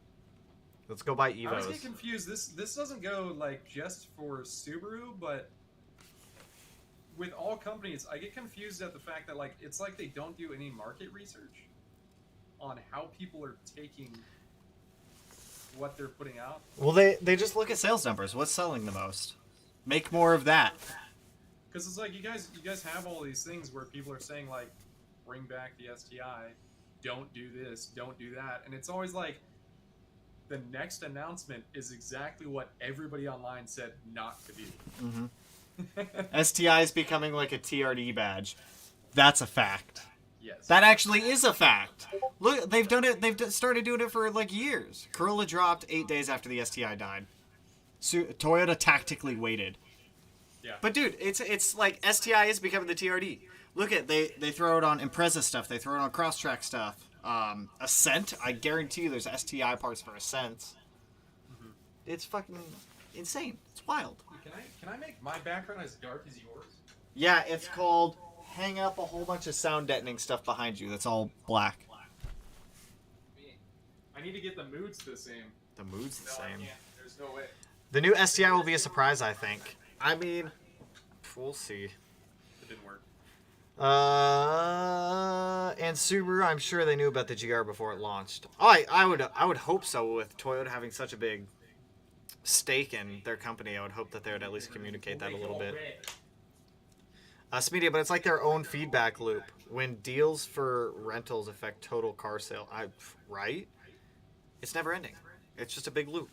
Let's go buy Evos. I always get confused. This doesn't go like just for Subaru, but with all companies, I get confused at the fact that like it's like they don't do any market research on how people are taking what they're putting out. Well, they just look at sales numbers. What's selling the most? Make more of that. Because it's like you guys have all these things where people are saying like, bring back the STI, don't do this, don't do that, and it's always like the next announcement is exactly what everybody online said not to do. Mm-hmm. STI is becoming like a TRD badge. That's a fact. Yes. That actually is a fact. Look, they've done it. They've started doing it for like years. Corolla dropped 8 days after the STI died. So Toyota tactically waited. Yeah. But dude, it's like STI is becoming the TRD. Look at they throw it on Impreza stuff. They throw it on Crosstrack stuff. Ascent. I guarantee you, there's STI parts for Ascent. Mm-hmm. It's fucking insane. It's wild. Can I make my background as dark as yours? Yeah, it's called hang up a whole bunch of sound deadening stuff behind you that's all black. I need to get the moods the same. The mood's the same. There's no way. The new STI will be a surprise, I think. I mean, we'll see. It didn't work. And Subaru, I'm sure they knew about the GR before it launched. Oh, I would hope so. With Toyota having such a big stake in their company, I would hope that they would at least communicate that a little bit. Media, but it's like their own feedback loop. When deals for rentals affect total car sale, right? It's never ending. It's just a big loop.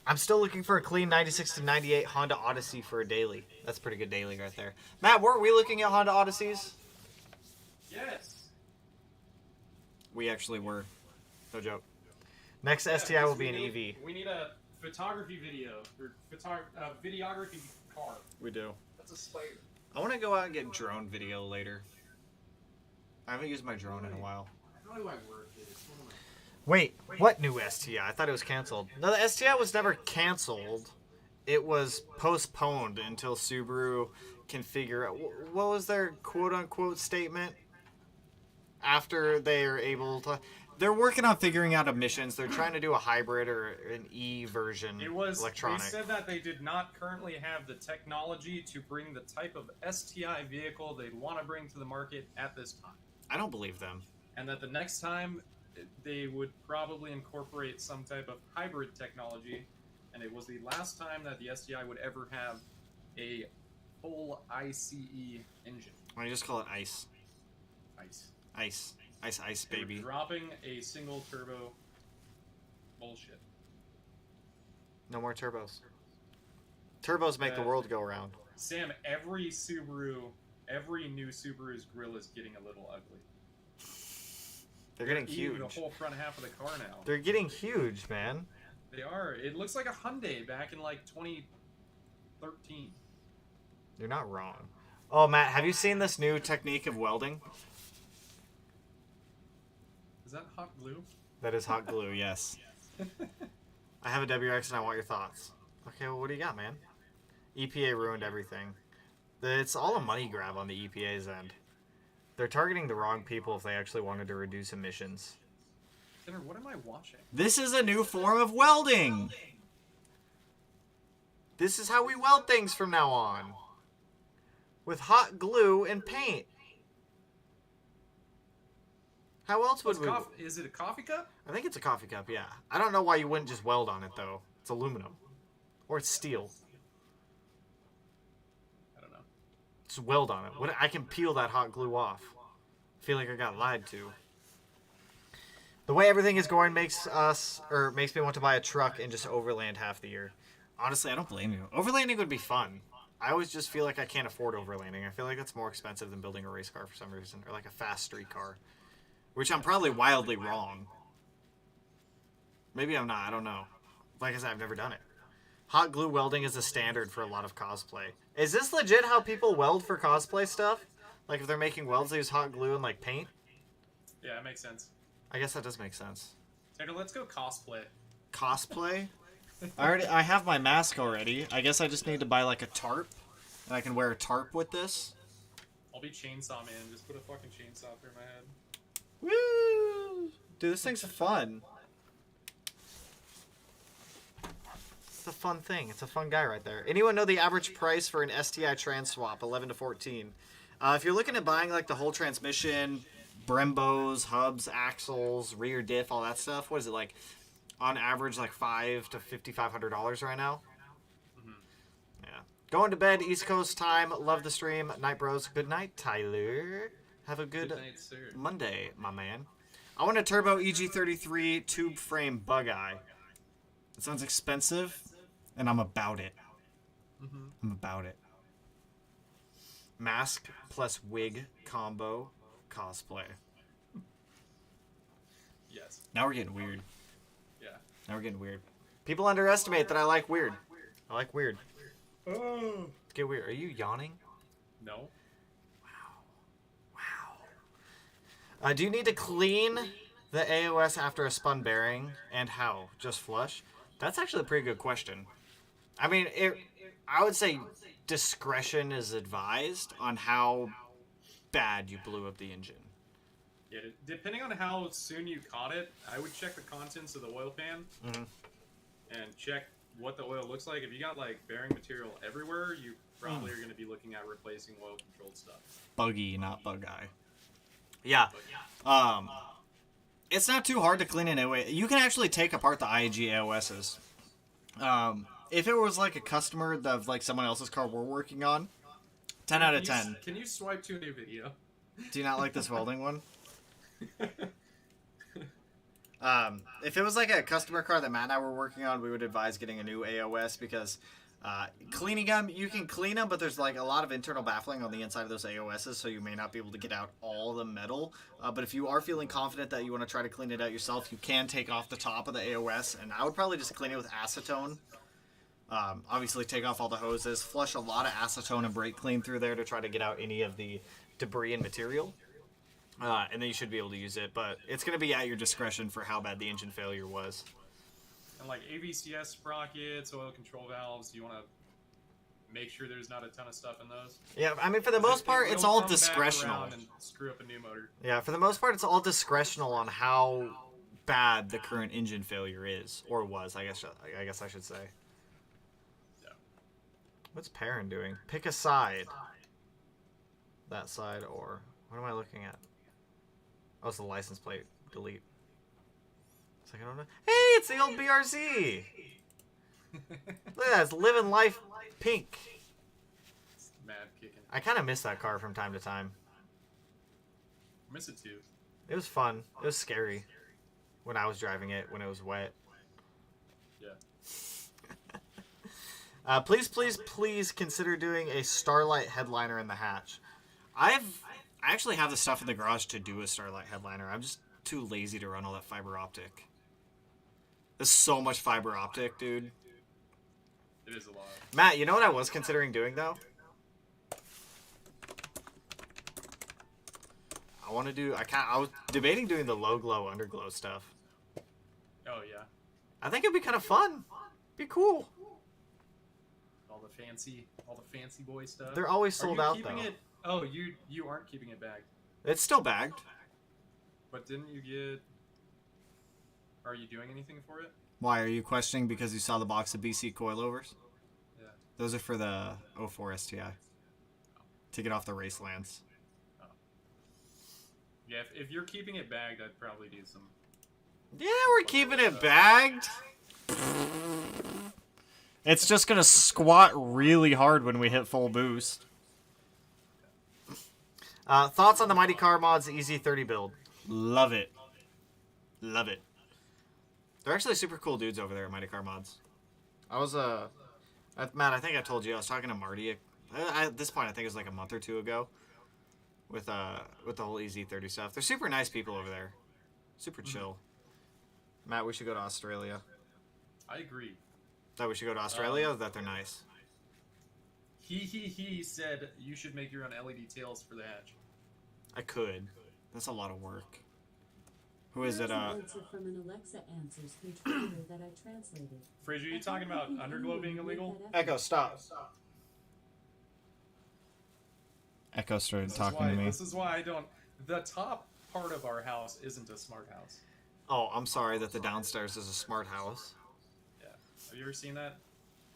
I'm still looking for a clean 96 to 98 Honda Odyssey for a daily. That's a pretty good daily right there. Matt, weren't we looking at Honda Odysseys? Yes. We actually were. No joke. Next STI will be an EV. We need a photography video, or videography car. We do. That's a spider. I want to go out and get drone video later. I haven't used my drone in a while. How do I work it? Wait, what new STI? I thought it was canceled. No, the STI was never canceled. It was postponed until Subaru can figure out... What was their quote-unquote statement? After they are able to... They're working on figuring out emissions. They're trying to do a hybrid or an E version electronic. They said that they did not currently have the technology to bring the type of STI vehicle they'd want to bring to the market at this time. I don't believe them. And that the next time they would probably incorporate some type of hybrid technology, and it was the last time that the STI would ever have a full ICE engine. Why don't you just call it ICE? ICE, baby. Dropping a single turbo bullshit. No more turbos. Turbos make the world go around. Sam, every new Subaru's grill is getting a little ugly. They're getting huge. The whole front half of the car now. They're getting huge, man. They are. It looks like a Hyundai back in like 2013. You're not wrong. Oh, Matt, have you seen this new technique of welding? Is that hot glue? That is hot glue, yes. I have a WRX and I want your thoughts. Okay, well, what do you got, man? EPA ruined everything. It's all a money grab on the EPA's end. They're targeting the wrong people if they actually wanted to reduce emissions. Tanner, what am I watching? This is a new form of welding! This is how we weld things from now on. With hot glue and paint. How else would we... Is it a coffee cup? I think it's a coffee cup, yeah. I don't know why you wouldn't just weld on it, though. It's aluminum. Or it's steel. I don't know. Just weld on it. I can peel that hot glue off. I feel like I got lied to. The way everything is going makes me want to buy a truck and just overland half the year. Honestly, I don't blame you. Overlanding would be fun. I always just feel like I can't afford overlanding. I feel like that's more expensive than building a race car for some reason. Or like a fast street car. Which I'm probably wildly wrong. Maybe I'm not. I don't know. Like I said, I've never done it. Hot glue welding is a standard for a lot of cosplay. Is this legit how people weld for cosplay stuff? Like if they're making welds, they use hot glue and like paint? Yeah, it makes sense. I guess that does make sense. Tanner, let's go cosplay. Cosplay? I have my mask already. I guess I just need to buy like a tarp. And I can wear a tarp with this. I'll be Chainsaw Man. Just put a fucking chainsaw through my head. Woo! Dude, this thing's fun. It's a fun thing. It's a fun guy right there. Anyone know the average price for an STI trans swap, 11 to 14? If you're looking at buying like the whole transmission, Brembos, hubs, axles, rear diff, all that stuff, what is it like? On average, like $500 to $5,500 right now. Mm-hmm. Yeah. Going to bed, East Coast time. Love the stream, night bros. Good night, Tyler. Have a good night, Monday, my man. I want a turbo EG33 tube frame bug eye. It sounds expensive, and I'm about it. Mm-hmm. I'm about it. Mask plus wig combo cosplay. Yes. Now we're getting weird. Yeah. Now we're getting weird. People underestimate that I like weird. I like weird. Oh. Get weird. Are you yawning? No. Wow. Do you need to clean the AOS after a spun bearing, and how? Just flush? That's actually a pretty good question. I mean, I would say discretion is advised on how bad you blew up the engine. Yeah, depending on how soon you caught it, I would check the contents of the oil pan and check what the oil looks like. If you got like bearing material everywhere, you probably are going to be looking at replacing oil-controlled stuff. Buggy, not bug eye. Yeah. It's not too hard to clean an AOS. You can actually take apart the IAG AOSs. If it was like a customer of like someone else's car we're working on, 10 out of 10. Can you swipe to a new video? Do you not like this welding one? If it was like a customer car that Matt and I were working on, we would advise getting a new AOS because cleaning them, you can clean them, but there's like a lot of internal baffling on the inside of those AOSs, so you may not be able to get out all the metal. But if you are feeling confident that you want to try to clean it out yourself, you can take off the top of the AOS, and I would probably just clean it with acetone. Obviously take off all the hoses, flush a lot of acetone and brake clean through there to try to get out any of the debris and material. And then you should be able to use it, but it's going to be at your discretion for how bad the engine failure was. And like AVCS sprockets, oil control valves, you want to make sure there's not a ton of stuff in those. Yeah, I mean, for the most part, it's all discretional. And screw up a new motor. Yeah, for the most part, it's all discretional on how bad the current engine failure is, or was, I guess I should say. Yeah. What's Perrin doing? Pick a side. That side, or what am I looking at? Oh, it's the license plate. Delete. It's like, I don't know. Hey, it's the old BRZ! Look at that, it's living life pink. It's mad kicking. I kind of miss that car from time to time. I miss it too. It was fun. It was scary when I was driving it, when it was wet. Yeah. Please consider doing a Starlight headliner in the hatch. I actually have the stuff in the garage to do a Starlight headliner. I'm just too lazy to run all that fiber optic. There's so much fiber optic, dude. It is a lot. Matt, you know what I was considering doing, though? I was debating doing the low glow, underglow stuff. Oh, yeah. I think it'd be kind of fun. Be cool. All the fancy boy stuff. They're always sold out, though. Oh, you aren't keeping it bagged. It's still bagged. But didn't you get... Are you doing anything for it? Why, are you questioning because you saw the box of BC coilovers? Yeah. Those are for the 04 STI. To get off the race lands. Oh. Yeah, if you're keeping it bagged, I'd probably do some... Yeah, we're keeping it bagged. It's just going to squat really hard when we hit full boost. Thoughts on the Mighty Car Mods EZ30 build? Love it. Love it. They're actually super cool dudes over there at Mighty Car Mods. I was, Matt, I think I told you, I was talking to Marty at this point. I think it was like a month or two ago with the whole EZ30 stuff. They're super nice people over there. Super chill. Matt, we should go to Australia. I agree. That we should go to Australia? That they're nice. He said you should make your own LED tails for the hatch. I could. That's a lot of work. Who is it? From an Alexa Answers contributor that I translated. Fraser, you talking about Underglow being illegal? Echo, stop. Echo started talking to me. This is why I don't... The top part of our house isn't a smart house. Oh, I'm sorry that the downstairs is a smart house. Yeah. Have you ever seen that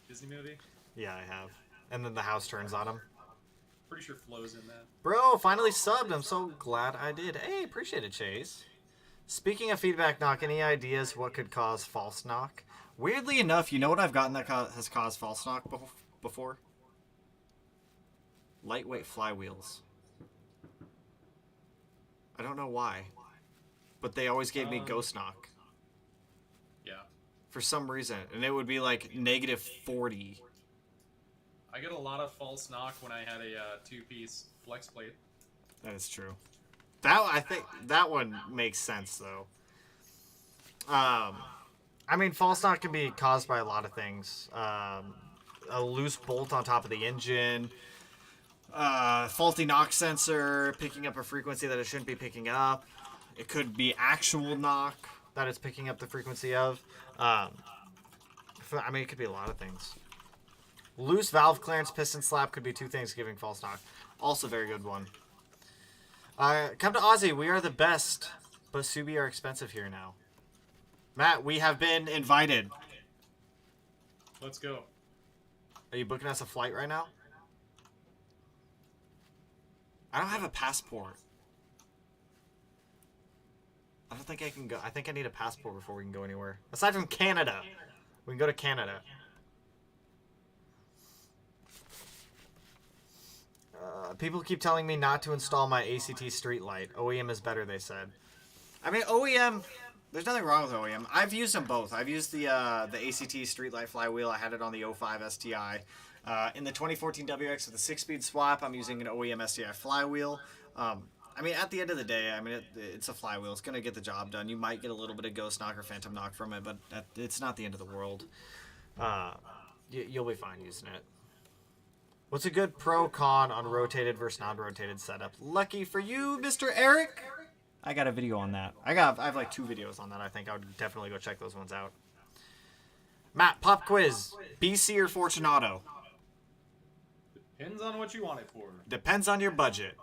Disney movie? Yeah, I have. And then the house turns on him. Pretty sure Flo's in that. Bro, finally subbed. I'm so glad I did. Hey, appreciate it, Chase. Speaking of feedback knock, any ideas what could cause false knock? Weirdly enough, you know what I've gotten that has caused false knock before? Lightweight flywheels. I don't know why, but they always gave me ghost knock. Yeah. For some reason, and it would be like -40. I get a lot of false knock when I had a two-piece flex plate. That is true. I think that one makes sense though. I mean, false knock can be caused by a lot of things. A loose bolt on top of the engine, faulty knock sensor picking up a frequency that it shouldn't be picking up. It could be actual knock that it's picking up the frequency of. I mean, it could be a lot of things. Loose valve clearance piston slap could be two things giving false knock. Also very good one. Come to Aussie. We are the best, but Subi are expensive here now. Matt, we have been invited. Let's go. Are you booking us a flight right now? I don't have a passport. I don't think I can go. I think I need a passport before we can go anywhere. Aside from Canada. We can go to Canada. People keep telling me not to install my ACT Streetlight. OEM is better, they said. I mean, OEM... There's nothing wrong with OEM. I've used them both. I've used the ACT Streetlight flywheel. I had it on the 05 STI. In the 2014 WX with the 6-speed swap, I'm using an OEM STI flywheel. I mean, at the end of the day, I mean, it's a flywheel. It's going to get the job done. You might get a little bit of ghost knock or phantom knock from it, but it's not the end of the world. You'll be fine using it. What's a good pro-con on rotated versus non-rotated setup? Lucky for you, Mr. Eric. I got a video on that. I have like 2 videos on that. I think I would definitely go check those ones out. Matt, pop quiz. BC or Fortunato? Depends on what you want it for. Depends on your budget.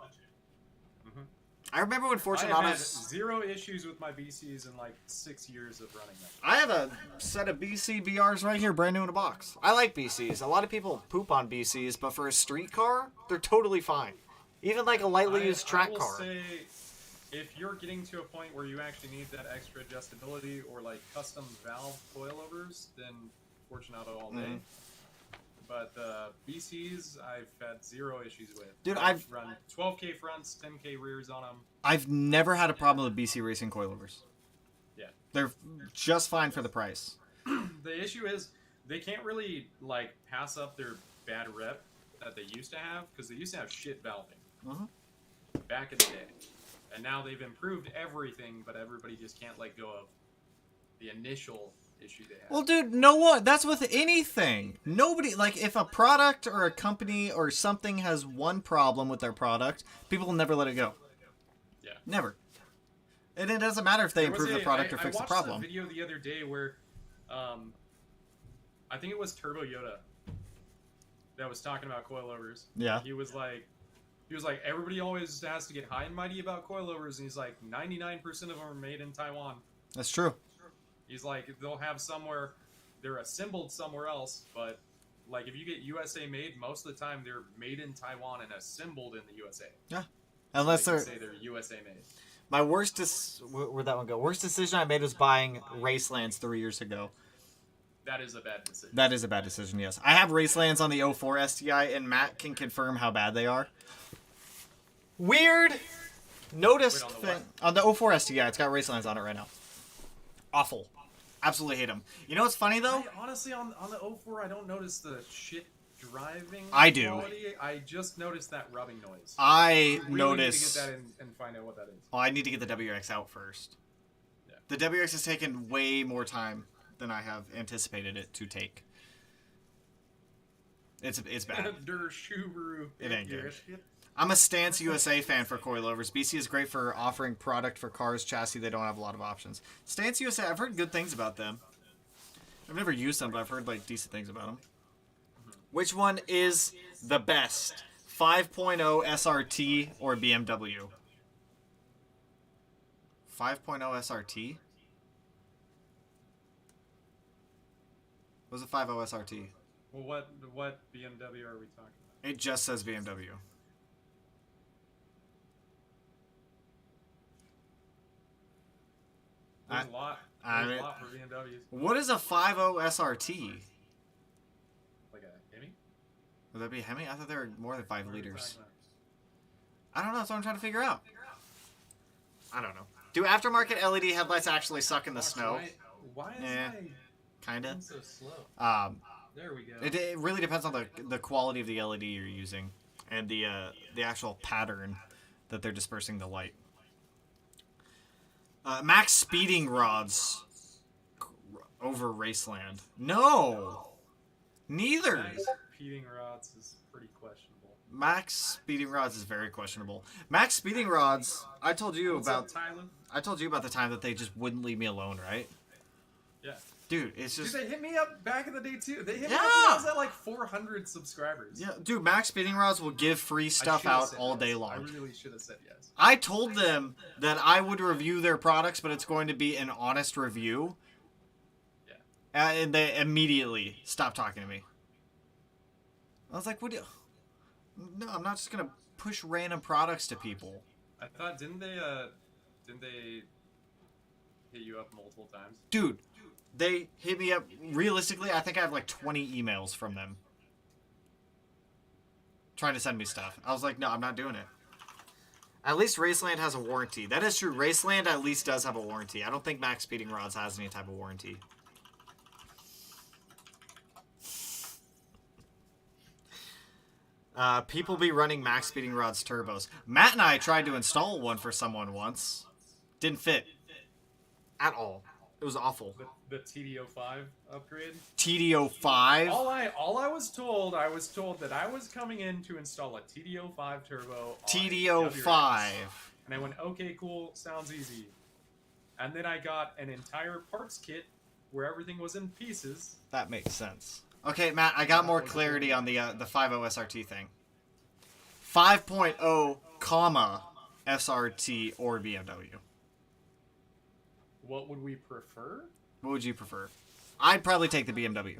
I remember when Fortunato's... I have had 0 issues with my BCs in like 6 years of running them. I have a set of BC BRs right here, brand new in a box. I like BCs. A lot of people poop on BCs, but for a street car, they're totally fine. Even like a lightly used track car. I will say, if you're getting to a point where you actually need that extra adjustability or like custom valve coilovers, then Fortunato all day. But the BCs, I've had 0 issues with. Dude, I've run 12K fronts, 10K rears on them. I've never had a problem with BC racing coilovers. Yeah. They're just fine for the price. The issue is they can't really like pass up their bad rep that they used to have because they used to have shit valving back in the day. And now they've improved everything, but everybody just can't let go of the initial issue they have. Well, dude, know what? That's with anything. Nobody, like, if a product or a company or something has one problem with their product, people will never let it go. Yeah. Never. And it doesn't matter if they improve the product or fix the problem. I watched a video the other day where, I think it was Turbo Yoda that was talking about coilovers. Yeah. He was like, everybody always has to get high and mighty about coilovers, and he's like, 99% of them are made in Taiwan. That's true. He's like, they'll have somewhere, they're assembled somewhere else, but Like, if you get USA made, most of the time they're made in Taiwan and assembled in the USA. Yeah. Unless Like, say they're USA made. My worst where'd that one go? Worst decision I made was buying Racelands 3 years ago. That is a bad decision. That is a bad decision, yes. I have Racelands on the 04 STI, and Matt can confirm how bad they are. Weird noticed thing. On the 04 STI, it's got Racelands on it right now. Awful. Absolutely hate them. You know what's funny, though? Honestly, on the 04, I don't notice the shit driving I do. quality. I just noticed that rubbing noise. I really notice. Need to get that and find out what that is. Oh, I need to get the WX out first. Yeah. The WX has taken way more time than I have anticipated it to take. It's bad. It ain't good. I'm a Stance USA fan for coilovers. BC is great for offering product for cars, chassis. They don't have a lot of options. Stance USA, I've heard good things about them. I've never used them, but I've heard like decent things about them. Which one is the best? 5.0 SRT or BMW? 5.0 SRT? What's a 5.0 SRT? Well, what BMW are we talking about? It just says BMW. There's a lot. There's a lot for BMWs. What is a 5.0 SRT? Like a Hemi? Would that be a Hemi? I thought they were more than 5 liters. I don't know. That's what I'm trying to figure out. I don't know. Do aftermarket LED headlights actually suck in the snow? Why is Kinda. so slow? There we go. It really depends on the quality of the LED you're using and the actual pattern that they're dispersing the light. Max speeding rods over Raceland. No! Neither! Max speeding rods is pretty questionable. Max speeding rods is very questionable. Max speeding rods, I told you about the time that they just wouldn't leave me alone, right? Yeah. Dude, it's just... Dude, they hit me up back in the day, too. They hit me up when I was at, like, 400 subscribers. Yeah, dude, Max Speeding Rods will give free stuff out all day long. I really should have said yes. I told them that I would review their products, but it's going to be an honest review. Yeah. And they immediately stopped talking to me. I was like, what do you... No, I'm not just going to push random products to people. I thought, didn't they hit you up multiple times? Dude. They hit me up, realistically, I think I have like 20 emails from them. Trying to send me stuff. I was like, no, I'm not doing it. At least Raceland has a warranty. That is true. Raceland at least does have a warranty. I don't think Max Speeding Rods has any type of warranty. People be running Max Speeding Rods turbos. Matt and I tried to install one for someone once. Didn't fit. At all. It was awful. The TD05 upgrade? TD05? All I was told that I was coming in to install a TD05 turbo on TD05. And I went, okay, cool, sounds easy. And then I got an entire parts kit where everything was in pieces. That makes sense. Okay, Matt, I got more clarity on the 5.0 SRT thing. 5.0, comma, SRT or BMW. What would we prefer? What would you prefer? I'd probably take the BMW.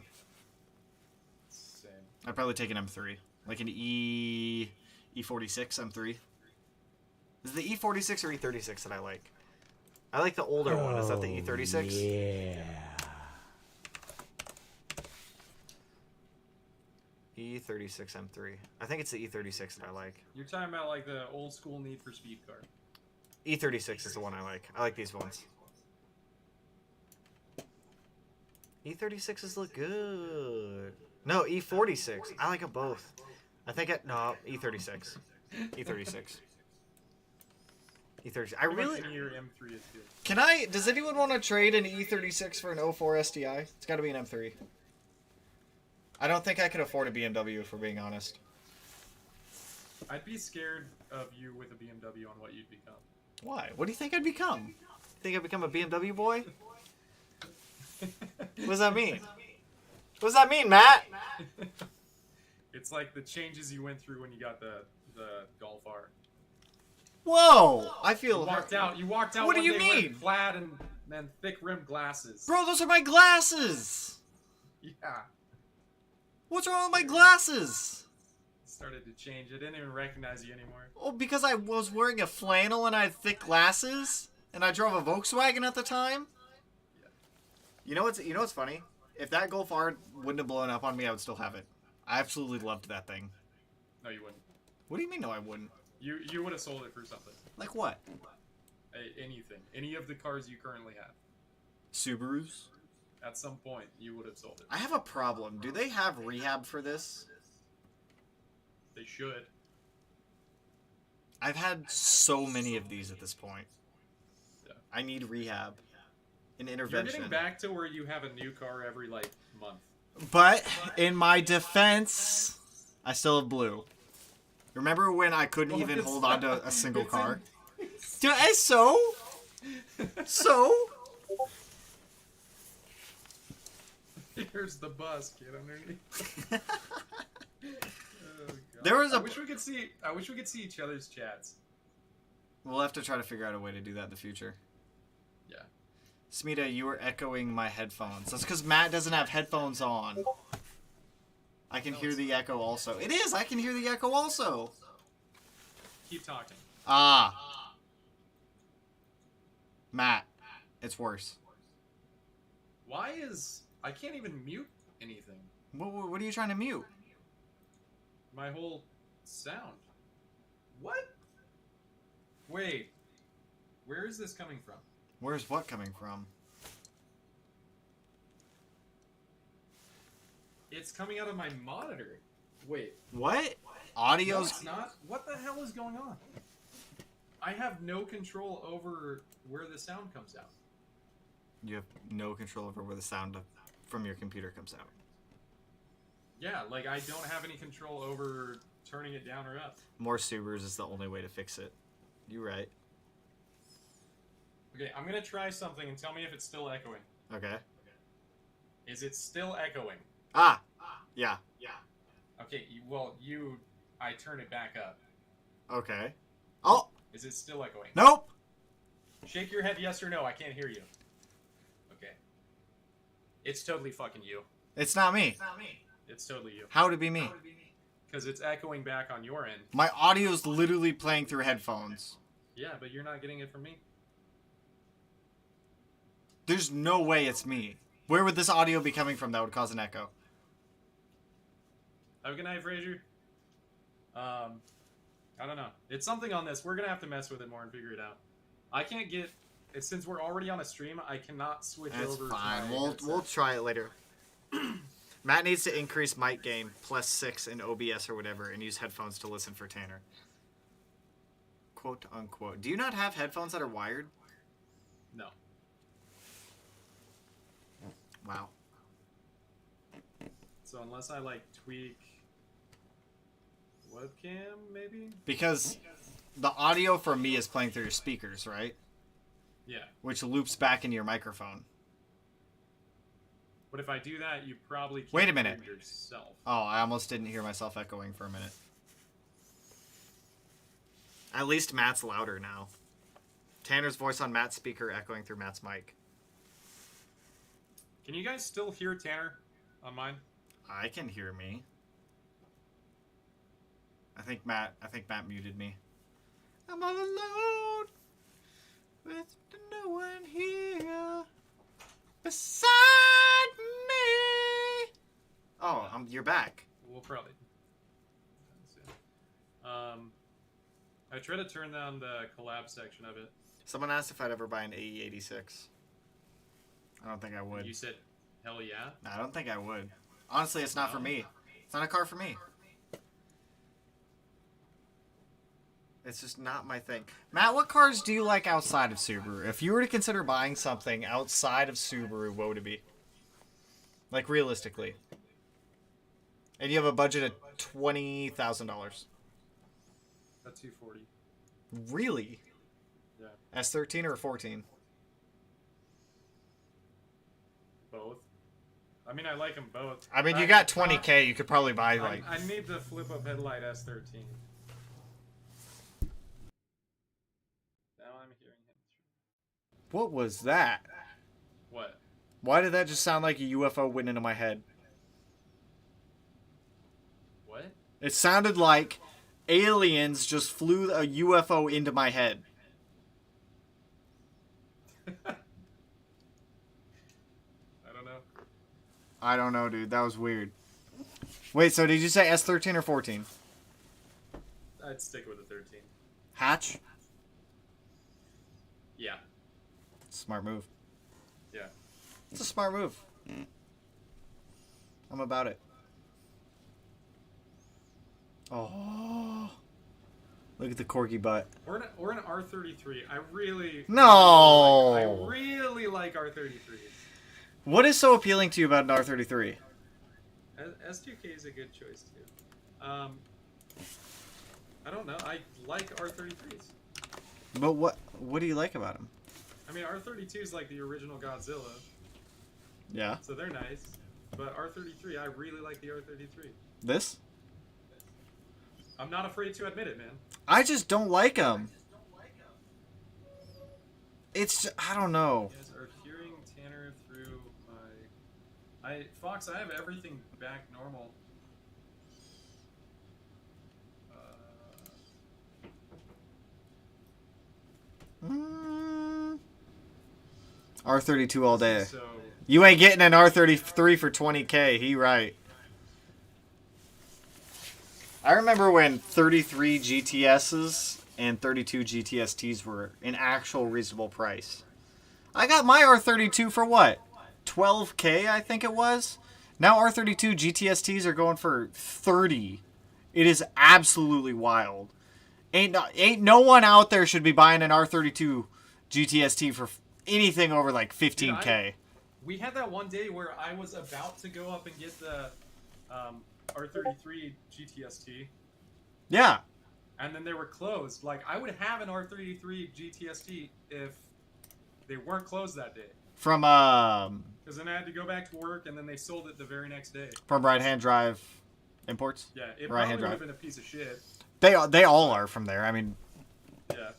Same. I'd probably take an M3. Like an E46 M3. Is it the E46 or E36 that I like? I like the older one. Is that the E36? Yeah. E36 M3. I think it's the E36 that I like. You're talking about like the old school Need for Speed car. E36 is the one I like. I like these ones. E36s look good. No, E46. I like them both. I think no, E36. E36. E36. I really... Your M3 is good. Can I... Does anyone want to trade an E36 for an 04 STI? It's got to be an M3. I don't think I could afford a BMW, if we're being honest. I'd be scared of you with a BMW on what you'd become. Why? What do you think I'd become? Think I'd become a BMW boy? What does that mean? What does that mean, Matt? It's like the changes you went through when you got the Golf R. Whoa! I feel... You walked out What do you day wearing mean? flat and thick rimmed glasses. Bro, those are my glasses! Yeah. What's wrong with my glasses? It started to change. I didn't even recognize you anymore. Oh, because I was wearing a flannel and I had thick glasses, and I drove a Volkswagen at the time. Yeah. You know what's funny? If that Golf R wouldn't have blown up on me, I would still have it. I absolutely loved that thing. No, you wouldn't. What do you mean? No, I wouldn't. You would have sold it for something. Like what? Anything. Any of the cars you currently have. Subarus? At some point, you would have sold it. I have a problem. Do they have rehab for this? They should. I've had so many of these at this point. Yeah. I need rehab. An You're intervention. getting back to where you have a new car every, like, month. But, in my defense, I still have blue. Remember when I couldn't even hold on to a single car? So? Here's the bus, kid, underneath. Oh, There was a... I wish we could see each other's chats. We'll have to try to figure out a way to do that in the future. Yeah. Smita, you were echoing my headphones. That's because Matt doesn't have headphones on. I can hear the echo also. It is! I can hear the echo also! Keep talking. Ah. Matt, it's worse. Why is... I can't even mute anything. What are you trying to mute? My whole sound. What? Wait. Where is this coming from? Where's what coming from? It's coming out of my monitor. Wait. What? No, Audio's... it's not. What the hell is going on? I have no control over where the sound comes out. You have no control over where the sound from your computer comes out. Yeah, like I don't have any control over turning it down or up. More Subarus is the only way to fix it. You're right. Okay, I'm gonna try something and tell me if it's still echoing. Okay. Is it still echoing? Ah! Yeah. Okay, I turn it back up. Okay. Oh! Is it still echoing? Nope! Shake your head yes or no, I can't hear you. Okay. It's totally fucking you. It's not me. It's totally you. How would it be me? Because it's echoing back on your end. My audio's literally playing through headphones. Yeah, but you're not getting it from me. There's no way it's me. Where would this audio be coming from that would cause an echo? Have a good night, Frazier. I don't know. It's something on this. We're gonna have to mess with it more and figure it out. I can't get... Since we're already on a stream, I cannot switch That's over fine. to my We'll try it later. Matt needs to increase mic gain +6 in OBS or whatever and use headphones to listen for Tanner. Quote unquote. Do you not have headphones that are wired? No. Wow. So unless I, like, tweak... webcam, maybe? Because the audio from me is playing through your speakers, right? Yeah. Which loops back into your microphone. But if I do that, you probably can't Wait a minute. hear yourself. Oh, I almost didn't hear myself echoing for a minute. At least Matt's louder now. Tanner's voice on Matt's speaker echoing through Matt's mic. Can you guys still hear Tanner on mine? I can hear me. I think Matt muted me. I'm all alone with no one here beside me. Oh, you're back. We'll probably. I try to turn down the collab section of it. Someone asked if I'd ever buy an AE86. I don't think I would. You said, hell yeah? I don't think I would. Honestly, it's not for me. It's not a car for me. It's just not my thing. Matt, what cars do you like outside of Subaru? If you were to consider buying something outside of Subaru, what would it be? Like, realistically. And you have a budget of $20,000. That's 240. Really? Yeah. S13 or 14? Both. I mean, I like them both. I mean, you got 20K. You could probably buy, like... I need the flip-up headlight S13. Now I'm hearing him. What was that? What? Why did that just sound like a UFO went into my head? It sounded like aliens just flew a UFO into my head. I don't know, dude. That was weird. Wait, so did you say S13 or 14? I'd stick with the 13. Hatch? Yeah. Smart move. Yeah. It's a smart move. I'm about it. Oh. Look at the corky butt. Or an R33. I really... No! I really like R33s. What is so appealing to you about an R33? S2K is a good choice, too. I don't know. I like R33s. But what do you like about them? I mean, R32 is like the original Godzilla. Yeah. So they're nice. But R33, I really like the R33. This? I'm not afraid to admit it, man. I just don't like them. It's, I don't know. You guys are hearing Tanner through my... Fox, I have everything back normal. R32 all day. So... You ain't getting an R33 for 20K. He right. I remember when 33 GTSs and 32 GTSTs were an actual reasonable price. I got my R32 for what? 12K, I think it was. Now R32 GTSTs are going for 30. It is absolutely wild. Ain't no one out there should be buying an R32 GTST for anything over like 15K. Dude, we had that one day where I was about to go up and get the R33 GTST. Yeah. And then they were closed. Like, I would have an R33 GTST if they weren't closed that day. From because then I had to go back to work, and then they sold it the very next day. From Right Hand Drive Imports? Yeah, it Right probably Hand would have Drive. been a piece of shit. They all are from there. I mean, yeah.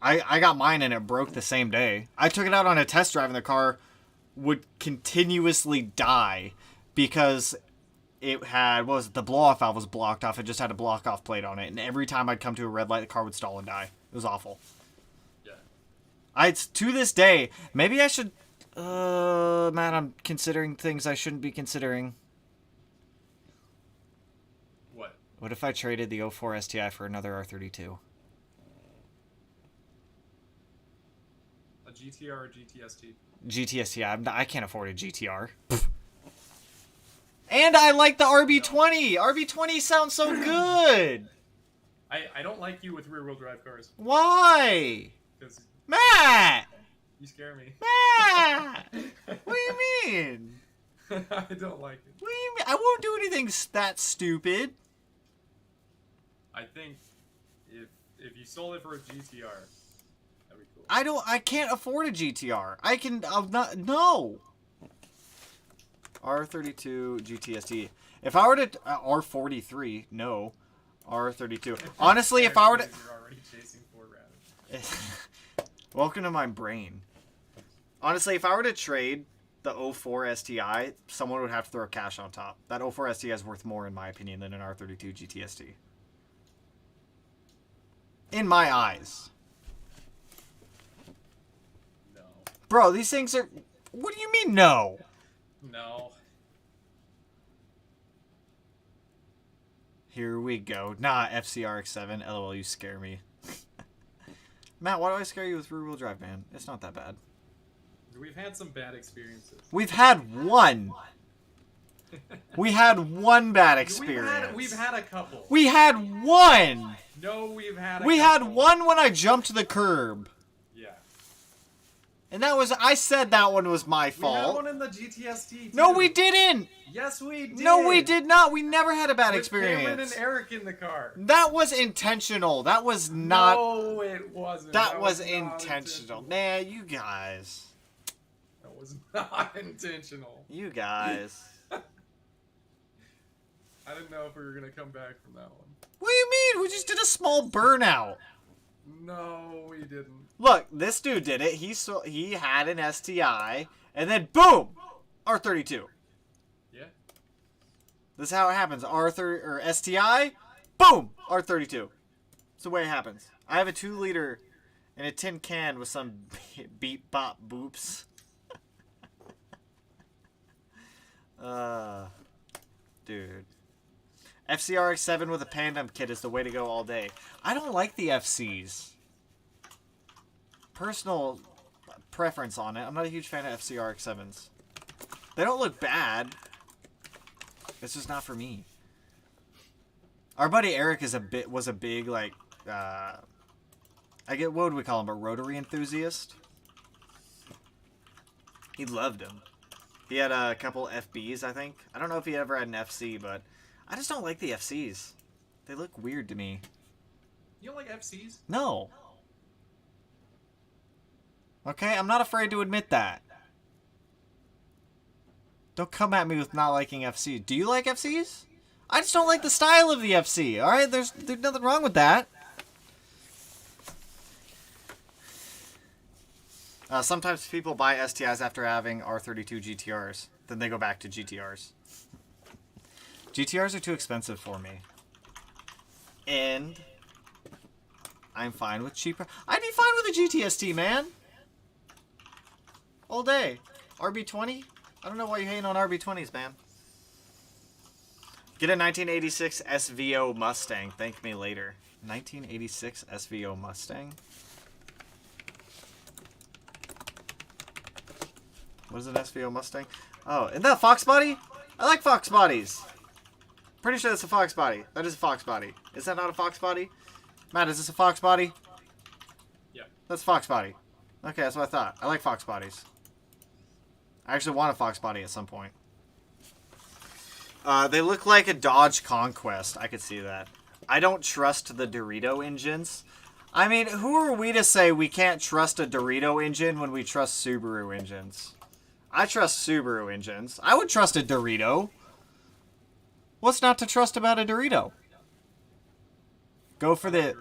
I got mine and it broke the same day. I took it out on a test drive and the car would continuously die because it had, what was it, the blow-off valve was blocked off. It just had a block-off plate on it. And every time I'd come to a red light, the car would stall and die. It was awful. Yeah. To this day, maybe I should... man, I'm considering things I shouldn't be considering. What? What if I traded the 04 STI for another R32? A GTR or GTST? GTST, I can't afford a GTR. And I like the RB20. RB20 sounds so good. I don't like you with rear-wheel drive cars. Why? Because Matt! you scare me. Matt! What do you mean? I don't like it. What do you mean? I won't do anything that stupid. I think if you sold it for a GTR, that'd be cool. I can't afford a GTR. No. R32 GTSD. If I were to R43, no. R32. Honestly, if I were to You're already chasing Ford Rabbit. Welcome to my brain. Honestly, if I were to trade the 04 STI, someone would have to throw cash on top. That 04 STI is worth more, in my opinion, than an R32 GTSD. In my eyes. No. Bro, these things are... What do you mean, no? No. Here we go. Nah, FCRX7. LOL, you scare me. Matt, why do I scare you with rear-wheel drive, man? It's not that bad. We've had some bad experiences. We've had one. We had one bad experience. We've had a couple. We had one. No, we've had a We couple. had one when I jumped the curb. Yeah. And that was, I said that one was my We had fault. one in the GTST, too. No, we didn't. Yes, we did. No, we did not. We never had a bad With experience. Cameron and Eric in the car. That was intentional. That was not. No, it wasn't. That was not intentional. Man, you guys. That was not intentional. You guys. I didn't know if we were going to come back from that one. What do you mean? We just did a small burnout. No, we didn't. Look, this dude did it. He had an STI, and then boom, R32. Yeah. This is how it happens. R30 or STI, boom, R32. It's the way it happens. I have a 2-liter in a tin can with some beep bop boops. Dude. FCRX7 with a Pandem kit is the way to go all day. I don't like the FCs. Personal preference on it. I'm not a huge fan of FCRX7s. They don't look bad. It's just not for me. Our buddy Eric was a big like what would we call him? A rotary enthusiast. He loved him. He had a couple FBs, I think. I don't know if he ever had an FC, but I just don't like the FCs. They look weird to me. You don't like FCs? No. Okay, I'm not afraid to admit that. Don't come at me with not liking FCs. Do you like FCs? I just don't like the style of the FC. All right, there's nothing wrong with that. Sometimes people buy STIs after having R32 GTRs. Then they go back to GTRs. GTRs are too expensive for me. And I'm fine with cheaper. I'd be fine with a GTST, man. All day. RB20? I don't know why you're hating on RB20s, man. Get a 1986 SVO Mustang. Thank me later. 1986 SVO Mustang? What is an SVO Mustang? Oh, isn't that a Fox body? I like Fox bodies. Pretty sure that's a Fox body. That is a Fox body. Is that not a Fox body? Matt, is this a Fox body? Yeah. That's a Fox body. Okay, that's what I thought. I like Fox bodies. I actually want a Fox body at some point. They look like a Dodge Conquest. I could see that. I don't trust the Dorito engines. I mean, who are we to say we can't trust a Dorito engine when we trust Subaru engines? I trust Subaru engines. I would trust a Dorito. What's not to trust about a Dorito? Go for the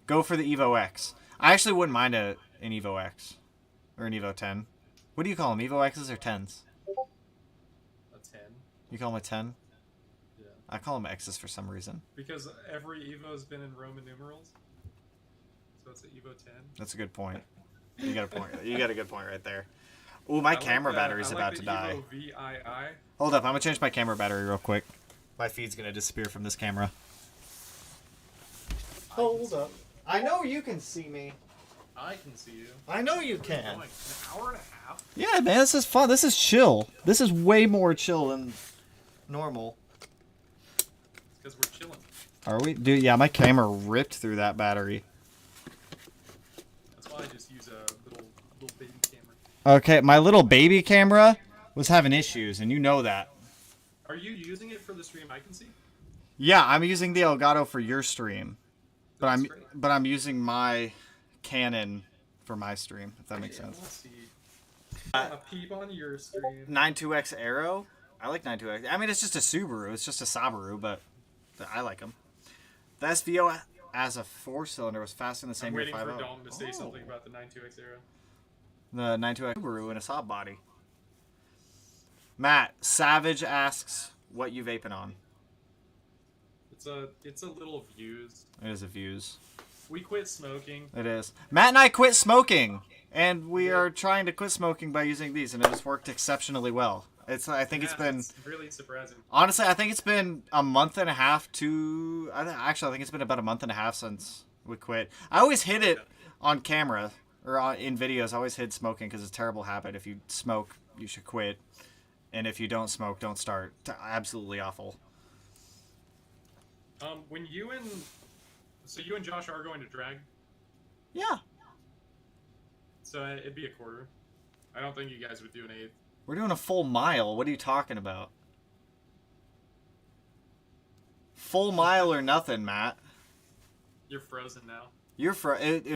Evo X. I actually wouldn't mind an Evo X or an Evo 10. What do you call them? Evo X's or 10s? A 10. You call them a 10? Yeah. I call them X's for some reason. Because every Evo has been in Roman numerals. So it's an Evo 10. That's a good point. You got a point. You got a good point right there. Ooh, my camera battery's about to die. Evo VII. Hold up, I'm gonna change my camera battery real quick. My feed's gonna disappear from this camera. Hold up. I know you can see me. I can see you. I know you can. An hour and a half? Yeah, man, this is fun. This is chill. This is way more chill than normal. It's because we're chilling. Are we? Dude, yeah, my camera ripped through that battery. That's why I just use a little baby camera. Okay, my little baby camera was having issues, and you know that. Are you using it for the stream I can see? Yeah, I'm using the Elgato for your stream. That's But I'm using my Canon for my stream, if that makes sense. Let's see. A peep on your stream. 92X Aero? I like 92X. I mean, it's just a Subaru. It's just a Subaru, but I like them. The SVO as a 4-cylinder was faster than the same I'm waiting year 5.0. for Dom to say something about the 92X Aero. The 92X Subaru in a Saab body. Matt, Savage asks what you vaping on. It's a little Views. It is a Views. We quit smoking. It is. Matt and I quit smoking, and we are trying to quit smoking by using these, and it has worked exceptionally well. I think it's been really surprising. Honestly, I think it's been a month and a half to. Actually, I think it's been about a month and a half since we quit. I always hid it on camera or in videos. I always hid smoking because it's a terrible habit. If you smoke, you should quit, and if you don't smoke, don't start. Absolutely awful. When you and Josh are going to drag. Yeah. So it'd be a quarter. I don't think you guys would do an eighth. We're doing a full mile. What are you talking about? Full mile or nothing, Matt. You're frozen now. You're